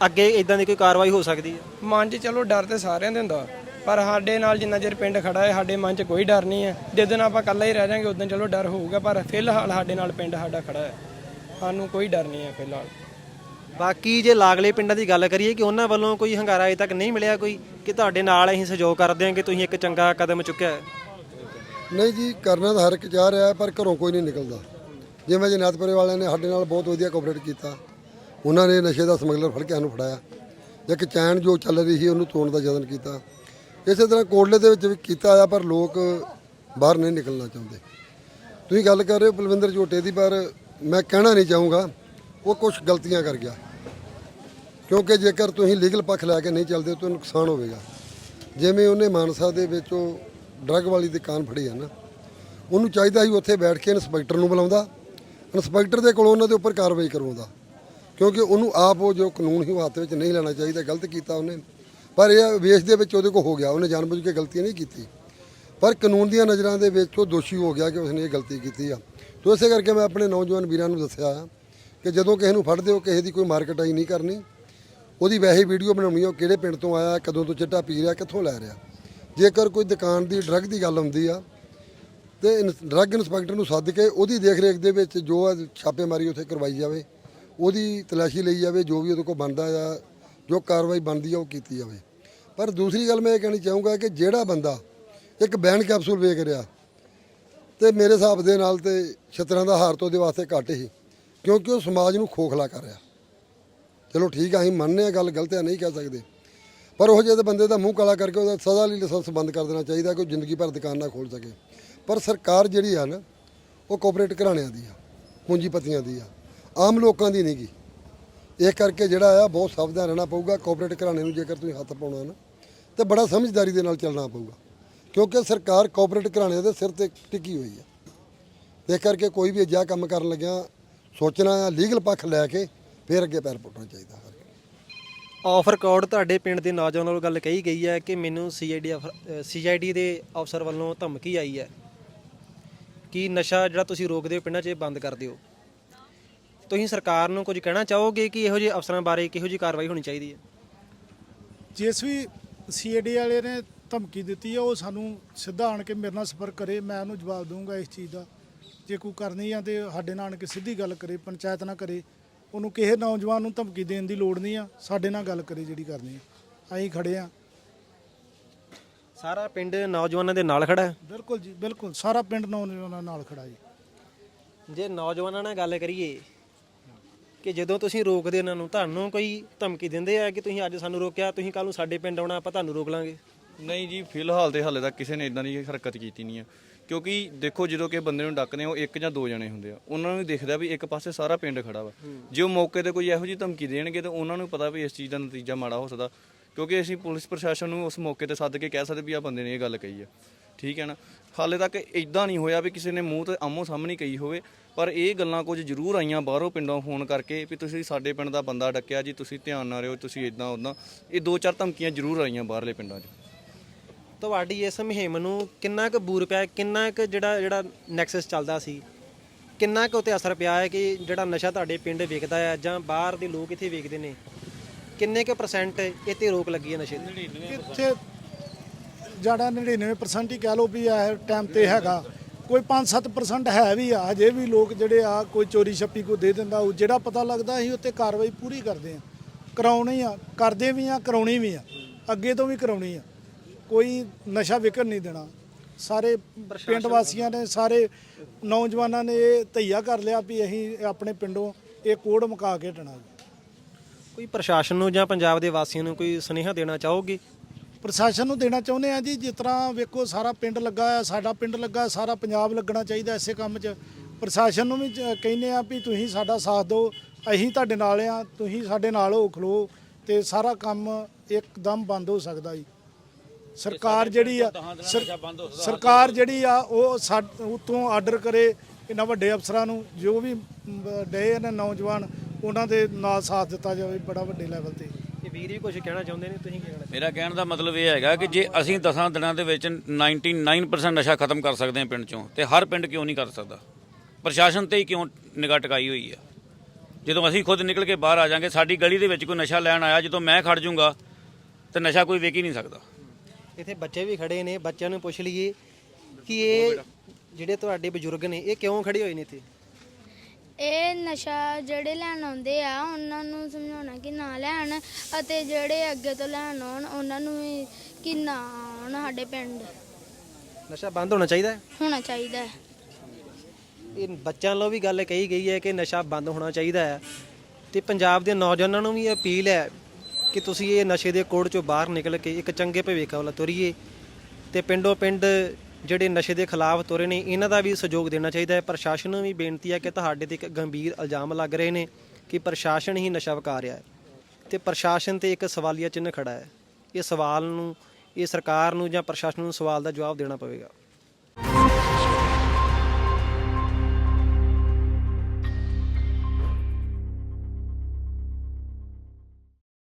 ਅੱਗੇ ਇਦਾਂ ਦੀ ਕੋਈ ਕਾਰਵਾਈ ਹੋ ਸਕਦੀ ਹੈ? ਮਨ 'ਚ ਚਲੋ ਡਰ ਤੇ ਸਾਰਿਆਂ ਦੇ ਹੁੰਦਾ, ਪਰ ਸਾਡੇ ਨਾਲ ਜਿੰਨਾ ਚਿਰ ਪਿੰਡ ਖੜਾ ਹੈ ਸਾਡੇ ਮਨ 'ਚ ਕੋਈ ਡਰ ਨਹੀਂ ਹੈ। ਜਿੱਦਣ ਆਪਾਂ ਇਕੱਲਾ ਹੀ ਰਹਿ ਜਾਾਂਗੇ ਉਦੋਂ ਚਲੋ ਡਰ ਹੋਊਗਾ, ਪਰ ਫਿਲਹਾਲ ਸਾਡੇ ਨਾਲ ਪਿੰਡ ਸਾਡਾ ਖੜਾ ਹੈ, ਸਾਨੂੰ ਕੋਈ ਡਰ ਨਹੀਂ ਹੈ ਫਿਲਹਾਲ। ਬਾਕੀ ਜੇ ਲਾਗਲੇ ਪਿੰਡਾਂ ਦੀ ਗੱਲ ਕਰੀਏ ਕਿ ਉਹਨਾਂ ਵੱਲੋਂ ਕੋਈ ਹੰਗਾਰਾ ਅਜੇ ਤੱਕ ਨਹੀਂ ਮਿਲਿਆ ਕੋਈ ਕਿ ਤੁਹਾਡੇ ਨਾਲ ਅਸੀਂ ਸਹਿਯੋਗ ਕਰਦੇ ਹਾਂ ਕਿ ਤੁਸੀਂ ਇੱਕ ਚੰਗਾ ਕਦਮ ਚੁੱਕਿਆ ਹੈ? ਨਹੀਂ ਜੀ, ਕਰਨਾ ਤਾਂ ਹਰ ਇੱਕ ਚਾਹ ਰਿਹਾ, ਪਰ ਘਰੋਂ ਕੋਈ ਨਹੀਂ ਨਿਕਲਦਾ। ਜਿਵੇਂ ਜਨਾਤਪੁਰੇ ਵਾਲਿਆਂ ਨੇ ਸਾਡੇ ਨਾਲ ਬਹੁਤ ਵਧੀਆ ਕੋਆਪਰੇਟ ਕੀਤਾ, ਉਹਨਾਂ ਨੇ ਨਸ਼ੇ ਦਾ ਸਮਗਲਰ ਫੜ ਕੇ ਸਾਨੂੰ ਫੜਾਇਆ, ਇੱਕ ਚੈਨ ਜੋ ਚੱਲ ਰਹੀ ਸੀ ਉਹਨੂੰ ਤੋੜਨ ਦਾ ਯਤਨ ਕੀਤਾ। ਇਸੇ ਤਰ੍ਹਾਂ ਕੋਟਲੇ ਦੇ ਵਿੱਚ ਵੀ ਕੀਤਾ ਆ, ਪਰ ਲੋਕ ਬਾਹਰ ਨਹੀਂ ਨਿਕਲਣਾ ਚਾਹੁੰਦੇ। ਤੁਸੀਂ ਗੱਲ ਕਰ ਰਹੇ ਹੋ ਬਲਵਿੰਦਰ ਝੋਟੇ ਦੀ, ਪਰ ਮੈਂ ਕਹਿਣਾ ਨਹੀਂ ਚਾਹੂੰਗਾ ਉਹ ਕੁਝ ਗਲਤੀਆਂ ਕਰ ਗਿਆ, ਕਿਉਂਕਿ ਜੇਕਰ ਤੁਸੀਂ ਲੀਗਲ ਪੱਖ ਲੈ ਕੇ ਨਹੀਂ ਚੱਲਦੇ ਤਾਂ ਨੁਕਸਾਨ ਹੋਵੇਗਾ। ਜਿਵੇਂ ਉਹਨੇ ਮਾਨਸਾ ਦੇ ਵਿੱਚ ਉਹ ਡਰੱਗ ਵਾਲੀ ਦੁਕਾਨ ਫੜੀ ਹੈ ਨਾ, ਉਹਨੂੰ ਚਾਹੀਦਾ ਸੀ ਉੱਥੇ ਬੈਠ ਕੇ ਇੰਸਪੈਕਟਰ ਨੂੰ ਬੁਲਾਉਂਦਾ, ਇੰਸਪੈਕਟਰ ਦੇ ਕੋਲੋਂ ਉਹਨਾਂ ਦੇ ਉੱਪਰ ਕਾਰਵਾਈ ਕਰਵਾਉਂਦਾ, ਕਿਉਂਕਿ ਉਹਨੂੰ ਆਪ ਉਹ ਜੋ ਕਾਨੂੰਨ ਹੀ ਹੱਥ ਵਿੱਚ ਨਹੀਂ ਲੈਣਾ ਚਾਹੀਦਾ। ਗਲਤ ਕੀਤਾ ਉਹਨੇ, ਪਰ ਇਹ ਵੇਸ ਦੇ ਵਿੱਚ ਉਹਦੇ ਕੋਲ ਹੋ ਗਿਆ, ਉਹਨੇ ਜਾਣਬੁੱਝ ਕੇ ਗਲਤੀ ਨਹੀਂ ਕੀਤੀ, ਪਰ ਕਾਨੂੰਨ ਦੀਆਂ ਨਜ਼ਰਾਂ ਦੇ ਵਿੱਚ ਉਹ ਦੋਸ਼ੀ ਹੋ ਗਿਆ ਕਿ ਉਸਨੇ ਇਹ ਗਲਤੀ ਕੀਤੀ ਆ। ਤੋ ਇਸੇ ਕਰਕੇ ਮੈਂ ਆਪਣੇ ਨੌਜਵਾਨ ਵੀਰਾਂ ਨੂੰ ਦੱਸਿਆ ਕਿ ਜਦੋਂ ਕਿਸੇ ਨੂੰ ਫੜਦੇ ਹੋ ਕਿਸੇ ਦੀ ਕੋਈ ਮਾਰਕਟਾਈ ਨਹੀਂ ਕਰਨੀ, ਉਹਦੀ ਵੈਸੇ ਵੀਡੀਓ ਬਣਾਉਣੀ, ਉਹ ਕਿਹੜੇ ਪਿੰਡ ਤੋਂ ਆਇਆ, ਕਦੋਂ ਤੋਂ ਚਿੱਟਾ ਪੀ ਰਿਹਾ, ਕਿੱਥੋਂ ਲੈ ਰਿਹਾ। ਜੇਕਰ ਕੋਈ ਦੁਕਾਨ ਦੀ ਡਰੱਗ ਦੀ ਗੱਲ ਹੁੰਦੀ ਆ ਤੇ ਡਰੱਗ ਇੰਸਪੈਕਟਰ ਨੂੰ ਸੱਦ ਕੇ ਉਹਦੀ ਦੇਖ ਰੇਖ ਦੇ ਵਿੱਚ ਜੋ ਛਾਪੇਮਾਰੀ ਉੱਥੇ ਕਰਵਾਈ ਜਾਵੇ, ਉਹਦੀ ਤਲਾਸ਼ੀ ਲਈ ਜਾਵੇ, ਜੋ ਵੀ ਉਹਦੇ ਕੋਲ ਬਣਦਾ ਆ, ਜੋ ਕਾਰਵਾਈ ਬਣਦੀ ਆ ਉਹ ਕੀਤੀ ਜਾਵੇ। ਪਰ ਦੂਸਰੀ ਗੱਲ ਮੈਂ ਇਹ ਕਹਿਣੀ ਚਾਹੂੰਗਾ ਕਿ ਜਿਹੜਾ ਬੰਦਾ ਇੱਕ ਬੈਨ ਕੈਪਸੂਲ ਵੇਚ ਰਿਹਾ, ਤੇ ਮੇਰੇ ਹਿਸਾਬ ਦੇ ਨਾਲ ਤੇ ਛਤਰਾਂ ਦਾ ਹਾਰ ਤੋਂ ਉਹਦੇ ਵਾਸਤੇ ਘੱਟ ਹੀ, ਕਿਉਂਕਿ ਉਹ ਸਮਾਜ ਨੂੰ ਖੋਖਲਾ ਕਰ ਰਿਹਾ। ਚਲੋ ਠੀਕ ਆ, ਅਸੀਂ ਮੰਨਦੇ ਹਾਂ ਗੱਲ ਗਲਤ ਹੈ, ਨਹੀਂ ਕਹਿ ਸਕਦੇ, ਪਰ ਉਹ ਜਿਹੇ ਬੰਦੇ ਦਾ ਮੂੰਹ ਕਾਲਾ ਕਰਕੇ ਉਹਦਾ ਸਦਾ ਲਈ ਲਾਇਸੈਂਸ ਬੰਦ ਕਰ ਦੇਣਾ ਚਾਹੀਦਾ, ਕੋਈ ਜ਼ਿੰਦਗੀ ਭਰ ਦੁਕਾਨ ਨਾ ਖੋਲ੍ਹ ਸਕੇ। ਪਰ ਸਰਕਾਰ ਜਿਹੜੀ ਆ ਨਾ, ਉਹ ਕੋਆਪਰੇਟ ਘਰਾਣਿਆਂ ਦੀ ਆ, ਪੂੰਜੀਪਤੀਆਂ ਦੀ ਆ, ਆਮ ਲੋਕਾਂ ਦੀ ਨਹੀਂ ਗੀ। ਇਹ ਕਰਕੇ ਜਿਹੜਾ ਆ ਬਹੁਤ ਸਾਵਧਾਨ ਰਹਿਣਾ ਪਊਗਾ। ਕੋਆਪਰੇਟ ਘਰਾਣੇ ਨੂੰ ਜੇਕਰ ਤੁਸੀਂ ਹੱਥ ਪਾਉਣਾ ਨਾ, ਤਾਂ ਬੜਾ ਸਮਝਦਾਰੀ ਦੇ ਨਾਲ ਚੱਲਣਾ ਪਊਗਾ, ਕਿਉਂਕਿ ਸਰਕਾਰ ਕੋਆਪਰੇਟ ਘਰਾਣਿਆਂ ਦੇ ਸਿਰ ਤੇ ਟਿਕੀ ਹੋਈ ਹੈ। ਇਸ ਕਰਕੇ ਕੋਈ ਵੀ ਅਜਿਹਾ ਕੰਮ ਕਰਨ ਲੱਗਿਆ ਸੋਚਣਾ ਆ, ਲੀਗਲ ਪੱਖ ਲੈ ਕੇ ਫਿਰ ਅੱਗੇ ਪੈਰ ਪੁੱਟਣਾ ਚਾਹੀਦਾ। ਆਫ ਰਿਕਾਰਡ ਤੁਹਾਡੇ ਪਿੰਡ ਦੇ ਨੌਜਵਾਨਾਂ ਵੱਲੋਂ ਗੱਲ ਕਹੀ ਗਈ ਹੈ ਕਿ ਮੈਨੂੰ ਸੀਆਈਡੀ ਦੇ ਅਫਸਰ ਵੱਲੋਂ ਧਮਕੀ ਆਈ ਹੈ ਕਿ ਨਸ਼ਾ ਜਿਹੜਾ ਤੁਸੀਂ ਰੋਕਦੇ ਹੋ ਪਿੰਡਾਂ 'ਚ ਇਹ ਬੰਦ ਕਰ ਦਿਓ। ਤੁਸੀਂ ਸਰਕਾਰ ਨੂੰ ਕੁਝ ਕਹਿਣਾ ਚਾਹੋਗੇ ਕਿ ਇਹੋ ਜਿਹੇ ਅਫਸਰਾਂ ਬਾਰੇ ਕਿਹੋ ਜਿਹੀ ਕਾਰਵਾਈ ਹੋਣੀ ਚਾਹੀਦੀ ਹੈ? ਜਿਸ ਵੀ ਸੀਆਈਡੀ ਵਾਲੇ ਨੇ ਧਮਕੀ ਦਿੱਤੀ ਹੈ ਉਹ ਸਾਨੂੰ ਸਿੱਧਾ ਆਣ ਕੇ ਮੇਰੇ ਨਾਲ ਸੰਪਰਕ ਕਰੇ, ਮੈਂ ਉਹਨੂੰ ਜਵਾਬ ਦਊਂਗਾ ਇਸ ਚੀਜ਼ ਦਾ। ਜੇ ਕੋਈ ਕਰਨੀ ਆ ਤੇ ਸਾਡੇ ਨਾਲ ਆਣ ਕੇ ਸਿੱਧੀ ਗੱਲ ਕਰੇ, ਪੰਚਾਇਤ ਨਾਲ ਕਰੇ। ਉਹਨੂੰ ਕਿਸੇ ਨੌਜਵਾਨ ਨੂੰ ਧਮਕੀ ਦੇਣ ਦੀ ਲੋੜ ਨਹੀਂ ਆ, ਸਾਡੇ ਨਾਲ ਗੱਲ ਕਰੇ ਜਿਹੜੀ ਕਰਨੀ ਆ। ਅਸੀਂ ਖੜੇ ਆ। ਸਾਰਾ ਪਿੰਡ ਨੌਜਵਾਨਾਂ ਦੇ ਨਾਲ ਖੜਾ ਹੈ? ਬਿਲਕੁਲ ਜੀ, ਬਿਲਕੁਲ ਸਾਰਾ ਪਿੰਡ ਨੌਜਵਾਨਾਂ ਨਾਲ ਖੜਾ ਜੀ। ਜੇ ਨੌਜਵਾਨਾਂ ਨਾਲ ਗੱਲ ਕਰੀਏ ਕਿ ਜਦੋਂ ਤੁਸੀਂ ਰੋਕਦੇ ਉਹਨਾਂ ਨੂੰ, ਤੁਹਾਨੂੰ ਕੋਈ ਧਮਕੀ ਦਿੰਦੇ ਆ ਕਿ ਤੁਸੀਂ ਅੱਜ ਸਾਨੂੰ ਰੋਕਿਆ, ਤੁਸੀਂ ਕੱਲ ਨੂੰ ਸਾਡੇ ਪਿੰਡ ਆਉਣਾ, ਆਪਾਂ ਤੁਹਾਨੂੰ ਰੋਕ ਲਾਂਗੇ? ਨਹੀਂ ਜੀ, ਫਿਲਹਾਲ ਤੇ ਹਾਲੇ ਤੱਕ ਕਿਸੇ ਨੇ ਇਦਾਂ ਦੀ ਹਰਕਤ ਕੀਤੀ ਨਹੀਂ ਆ, ਕਿਉਂਕਿ ਦੇਖੋ ਜਦੋਂ ਕਿ ਬੰਦੇ ਨੂੰ ਡੱਕਦੇ ਉਹ ਇੱਕ ਜਾਂ ਦੋ ਜਣੇ ਹੁੰਦੇ ਆ, ਉਹਨਾਂ ਨੂੰ ਦਿਖਦਾ ਵੀ ਇੱਕ ਪਾਸੇ ਸਾਰਾ ਪਿੰਡ ਖੜਾ ਵਾ। ਜੇ ਉਹ ਮੌਕੇ ਤੇ ਕੋਈ ਇਹੋ ਜਿਹੀ ਧਮਕੀ ਦੇਣਗੇ ਤਾਂ ਉਹਨਾਂ ਨੂੰ ਪਤਾ ਵੀ ਇਸ ਚੀਜ਼ ਦਾ ਨਤੀਜਾ ਮਾੜਾ ਹੋ ਸਕਦਾ, ਕਿਉਂਕਿ ਅਸੀਂ ਪੁਲਿਸ ਪ੍ਰਸ਼ਾਸਨ ਨੂੰ ਉਸ ਮੌਕੇ ਤੇ ਸੱਦ ਕੇ ਕਹਿ ਸਕਦੇ ਵੀ ਆ ਬੰਦੇ ਨੇ ਇਹ ਗੱਲ ਕਹੀ ਆ, ਠੀਕ ਹੈ ਨਾ। ਹਾਲੇ ਤੱਕ ਇਦਾਂ ਨਹੀਂ ਹੋਇਆ ਵੀ ਕਿਸੇ ਨੇ ਮੂੰਹ ਤੇ ਆਮੋ ਸਾਹਮਣੇ ਕਹੀ ਹੋਵੇ, ਪਰ ਇਹ ਗੱਲਾਂ ਕੁਝ ਜ਼ਰੂਰ ਆਈਆਂ ਬਾਹਰੋਂ ਪਿੰਡੋਂ ਫੋਨ ਕਰਕੇ ਵੀ ਤੁਸੀਂ ਸਾਡੇ ਪਿੰਡ ਦਾ ਬੰਦਾ ਡੱਕਿਆ ਜੀ, ਤੁਸੀਂ ਧਿਆਨ ਨਾਲ ਰਹੋ, ਤੁਸੀਂ ਇਦਾਂ ਉੱਦਾਂ। ਇਹ 2-4 ਧਮਕੀਆਂ ਜ਼ਰੂਰ ਆਈਆਂ ਬਾਹਰਲੇ ਪਿੰਡਾਂ 'ਚ। ਤੁਹਾਡੀ ਇਸ ਮੁਹਿੰਮ ਨੂੰ ਕਿੰਨਾ ਕੁ ਬੂਰ ਪਿਆ, ਕਿੰਨਾ ਕੁ ਜਿਹੜਾ ਨੈਕਸਸ ਚੱਲਦਾ ਸੀ, ਕਿੰਨਾ ਕੁ ਉੱਤੇ ਅਸਰ ਪਿਆ ਹੈ ਕਿ ਜਿਹੜਾ ਨਸ਼ਾ ਤੁਹਾਡੇ ਪਿੰਡ ਵਿਕਦਾ ਹੈ ਜਾਂ ਬਾਹਰ ਦੇ ਲੋਕ ਇੱਥੇ ਵੇਚਦੇ ਨੇ, ਕਿੰਨੇ ਕੁ % ਇਹ 'ਤੇ ਰੋਕ ਲੱਗੀ ਹੈ ਨਸ਼ੇ ਦੀ? ਇੱਥੇ ਜਿਹੜਾ 99% ਹੀ ਕਹਿ ਲਓ ਵੀ ਇਹ ਟਾਈਮ ਤੇ ਹੈਗਾ, ਕੋਈ 5-7% ਹੈ ਵੀ ਆ ਹਜੇ ਵੀ ਲੋਕ ਜਿਹੜੇ ਆ ਕੋਈ ਚੋਰੀ ਛੱਪੀ ਕੋ ਦੇ ਦਿੰਦਾ। ਉਹ ਜਿਹੜਾ ਪਤਾ ਲੱਗਦਾ ਅਸੀਂ ਉੱਤੇ ਕਾਰਵਾਈ ਪੂਰੀ ਕਰਦੇ ਆ, ਕਰਾਉਣੀ ਆ, ਕਰਦੇ ਵੀ ਆ, ਕਰਾਉਣੀ ਵੀ ਆ, ਅੱਗੇ ਤੋਂ ਵੀ ਕਰਾਉਣੀ ਆ। ਕੋਈ ਨਸ਼ਾ ਵਿਕਣ ਨਹੀਂ ਦੇਣਾ। ਸਾਰੇ ਪਿੰਡ ਵਾਸੀਆਂ ਨੇ, ਸਾਰੇ ਨੌਜਵਾਨਾਂ ਨੇ ਇਹ ਧਈਆ ਕਰ ਲਿਆ ਵੀ ਅਸੀਂ ਆਪਣੇ ਪਿੰਡੋਂ ਇਹ ਕੋੜ ਮੁਕਾ ਕੇ ਹਟਣਾ। ਕੋਈ ਪ੍ਰਸ਼ਾਸਨ ਨੂੰ ਜਾਂ ਪੰਜਾਬ ਦੇ ਵਾਸੀਆਂ ਨੂੰ ਕੋਈ ਸੁਨੇਹਾ ਦੇਣਾ ਚਾਹੋਗੇ? ਪ੍ਰਸ਼ਾਸਨ ਨੂੰ ਦੇਣਾ ਚਾਹੁੰਦੇ ਆ ਜੀ, ਜਿਸ ਤਰ੍ਹਾਂ ਵੇਖੋ ਸਾਰਾ ਪਿੰਡ ਲੱਗਾ ਆ, ਸਾਡਾ ਪਿੰਡ ਲੱਗਾ, ਸਾਰਾ ਪੰਜਾਬ ਲੱਗਣਾ ਚਾਹੀਦਾ ਇਸੇ ਕੰਮ 'ਚ। ਪ੍ਰਸ਼ਾਸਨ ਨੂੰ ਵੀ ਕਹਿੰਦੇ ਆ ਵੀ ਤੁਸੀਂ ਸਾਡਾ ਸਾਥ ਦਿਓ, ਅਸੀਂ ਤੁਹਾਡੇ ਨਾਲ ਆ, ਤੁਸੀਂ ਸਾਡੇ ਨਾਲ ਹੋ ਖਲੋ ਤੇ ਸਾਰਾ ਕੰਮ ਇੱਕਦਮ ਬੰਦ ਹੋ ਸਕਦਾ ਜੀ। ਸਰਕਾਰ ਜਿਹੜੀ ਆ ਸਰਕਾਰ ਜਿਹੜੀ ਆ ਉਹ ਉਤੋਂ ਆਰਡਰ ਕਰੇ ਇਹਨਾਂ ਵੱਡੇ ਅਫਸਰਾਂ ਨੂੰ ਜੋ ਵੀ ਡਏ ਨੇ ਨੌਜਵਾਨ ਉਹਨਾਂ ਦੇ ਨਾਲ ਸਾਥ ਦਿੱਤਾ ਜਾਵੇ ਬੜਾ ਵੱਡੇ ਲੈਵਲ ਤੇ। ਇਹ ਵੀਰ ਵੀ ਕੁਝ ਕਹਿਣਾ ਚਾਹੁੰਦੇ ਨੇ, ਤੁਸੀਂ ਕੀ ਕਹਿਣਾ? ਮੇਰਾ ਕਹਿਣ ਦਾ ਮਤਲਬ ਇਹ ਹੈਗਾ ਕਿ ਜੇ ਅਸੀਂ 10 ਦਿਨਾਂ ਦੇ ਵਿੱਚ 99% ਨਸ਼ਾ ਖਤਮ ਕਰ ਸਕਦੇ ਹਾਂ ਪਿੰਡ ਚੋਂ, ਤੇ ਹਰ ਪਿੰਡ ਕਿਉਂ ਨਹੀਂ ਕਰ ਸਕਦਾ? ਪ੍ਰਸ਼ਾਸਨ ਤੇ ਹੀ ਕਿਉਂ ਨਿਗਾਹ ਟਿਕਾਈ ਹੋਈ ਆ? ਜਦੋਂ ਅਸੀਂ ਖੁਦ ਨਿਕਲ ਕੇ ਬਾਹਰ ਆ ਜਾਾਂਗੇ, ਸਾਡੀ ਗਲੀ ਦੇ ਵਿੱਚ ਕੋਈ ਨਸ਼ਾ ਲੈਣ ਆਇਆ, ਜਦੋਂ ਮੈਂ ਖੜ ਜਾਊਂਗਾ ਤੇ ਨਸ਼ਾ ਕੋਈ ਵੇਖ ਹੀ ਨਹੀਂ ਸਕਦਾ। ਇੱਥੇ ਬੱਚੇ ਵੀ ਖੜੇ ਨੇ, ਬੱਚਿਆਂ ਨੂੰ ਪੁੱਛ ਲਈਏ ਕਿ ਇਹ ਜਿਹੜੇ ਤੁਹਾਡੇ ਬਜ਼ੁਰਗ ਨੇ ਇਹ ਕਿਉਂ ਖੜੇ ਹੋਏ ਨੇ ਇੱਥੇ? ਇਹ ਨਸ਼ਾ ਜਿਹੜੇ ਲੈਣ ਆਉਂਦੇ ਆ ਉਹਨਾਂ ਨੂੰ ਸਮਝਾਉਣਾ ਕਿ ਨਾ ਲੈਣ, ਅਤੇ ਜਿਹੜੇ ਅੱਗੇ ਤੋਂ ਲੈਣ ਆਉਣ ਉਹਨਾਂ ਨੂੰ ਵੀ ਕਿ ਨਾ ਆਉਣ ਸਾਡੇ ਪਿੰਡ। ਨਸ਼ਾ ਬੰਦ ਹੋਣਾ ਚਾਹੀਦਾ ਹੈ। ਹੋਣਾ ਚਾਹੀਦਾ ਹੈ। ਇਹ ਬੱਚਿਆਂ ਵੱਲੋਂ ਵੀ ਗੱਲ ਕਹੀ ਗਈ ਹੈ ਕਿ ਨਸ਼ਾ ਬੰਦ ਹੋਣਾ ਚਾਹੀਦਾ ਹੈ, ਤੇ ਪੰਜਾਬ ਦੇ ਨੌਜਵਾਨਾਂ ਨੂੰ ਵੀ ਅਪੀਲ ਹੈ ਕਿ ਤੁਸੀਂ ਇਹ ਨਸ਼ੇ ਦੇ ਕੋੜ ਚੋਂ ਬਾਹਰ ਨਿਕਲ ਕੇ ਇੱਕ ਚੰਗੇ ਭਵਿੱਖ ਵੱਲ ਤੁਰੀਏ, ਤੇ ਪਿੰਡੋਂ ਪਿੰਡ ਜਿਹੜੇ ਨਸ਼ੇ ਦੇ ਖਿਲਾਫ ਤੁਰੇ ਨੇ ਇਹਨਾਂ ਦਾ ਵੀ ਸਹਿਯੋਗ ਦੇਣਾ ਚਾਹੀਦਾ ਹੈ। ਪ੍ਰਸ਼ਾਸਨ ਨੂੰ ਵੀ ਬੇਨਤੀ ਹੈ ਕਿ ਤੁਹਾਡੇ ਤੇ ਇੱਕ ਗੰਭੀਰ ਇਲਜ਼ਾਮ ਲੱਗ ਰਹੇ ਨੇ ਕਿ ਪ੍ਰਸ਼ਾਸਨ ਹੀ ਨਸ਼ਾ ਵਿਕਾ ਰਿਹਾ ਹੈ, ਤੇ ਪ੍ਰਸ਼ਾਸਨ ਤੇ ਇੱਕ ਸਵਾਲੀਆ ਚਿੰਨ੍ਹ ਖੜਾ ਹੈ। ਇਹ ਸਵਾਲ ਨੂੰ, ਇਹ ਸਰਕਾਰ ਨੂੰ ਜਾਂ ਪ੍ਰਸ਼ਾਸਨ ਨੂੰ ਸਵਾਲ ਦਾ ਜਵਾਬ ਦੇਣਾ ਪਵੇਗਾ।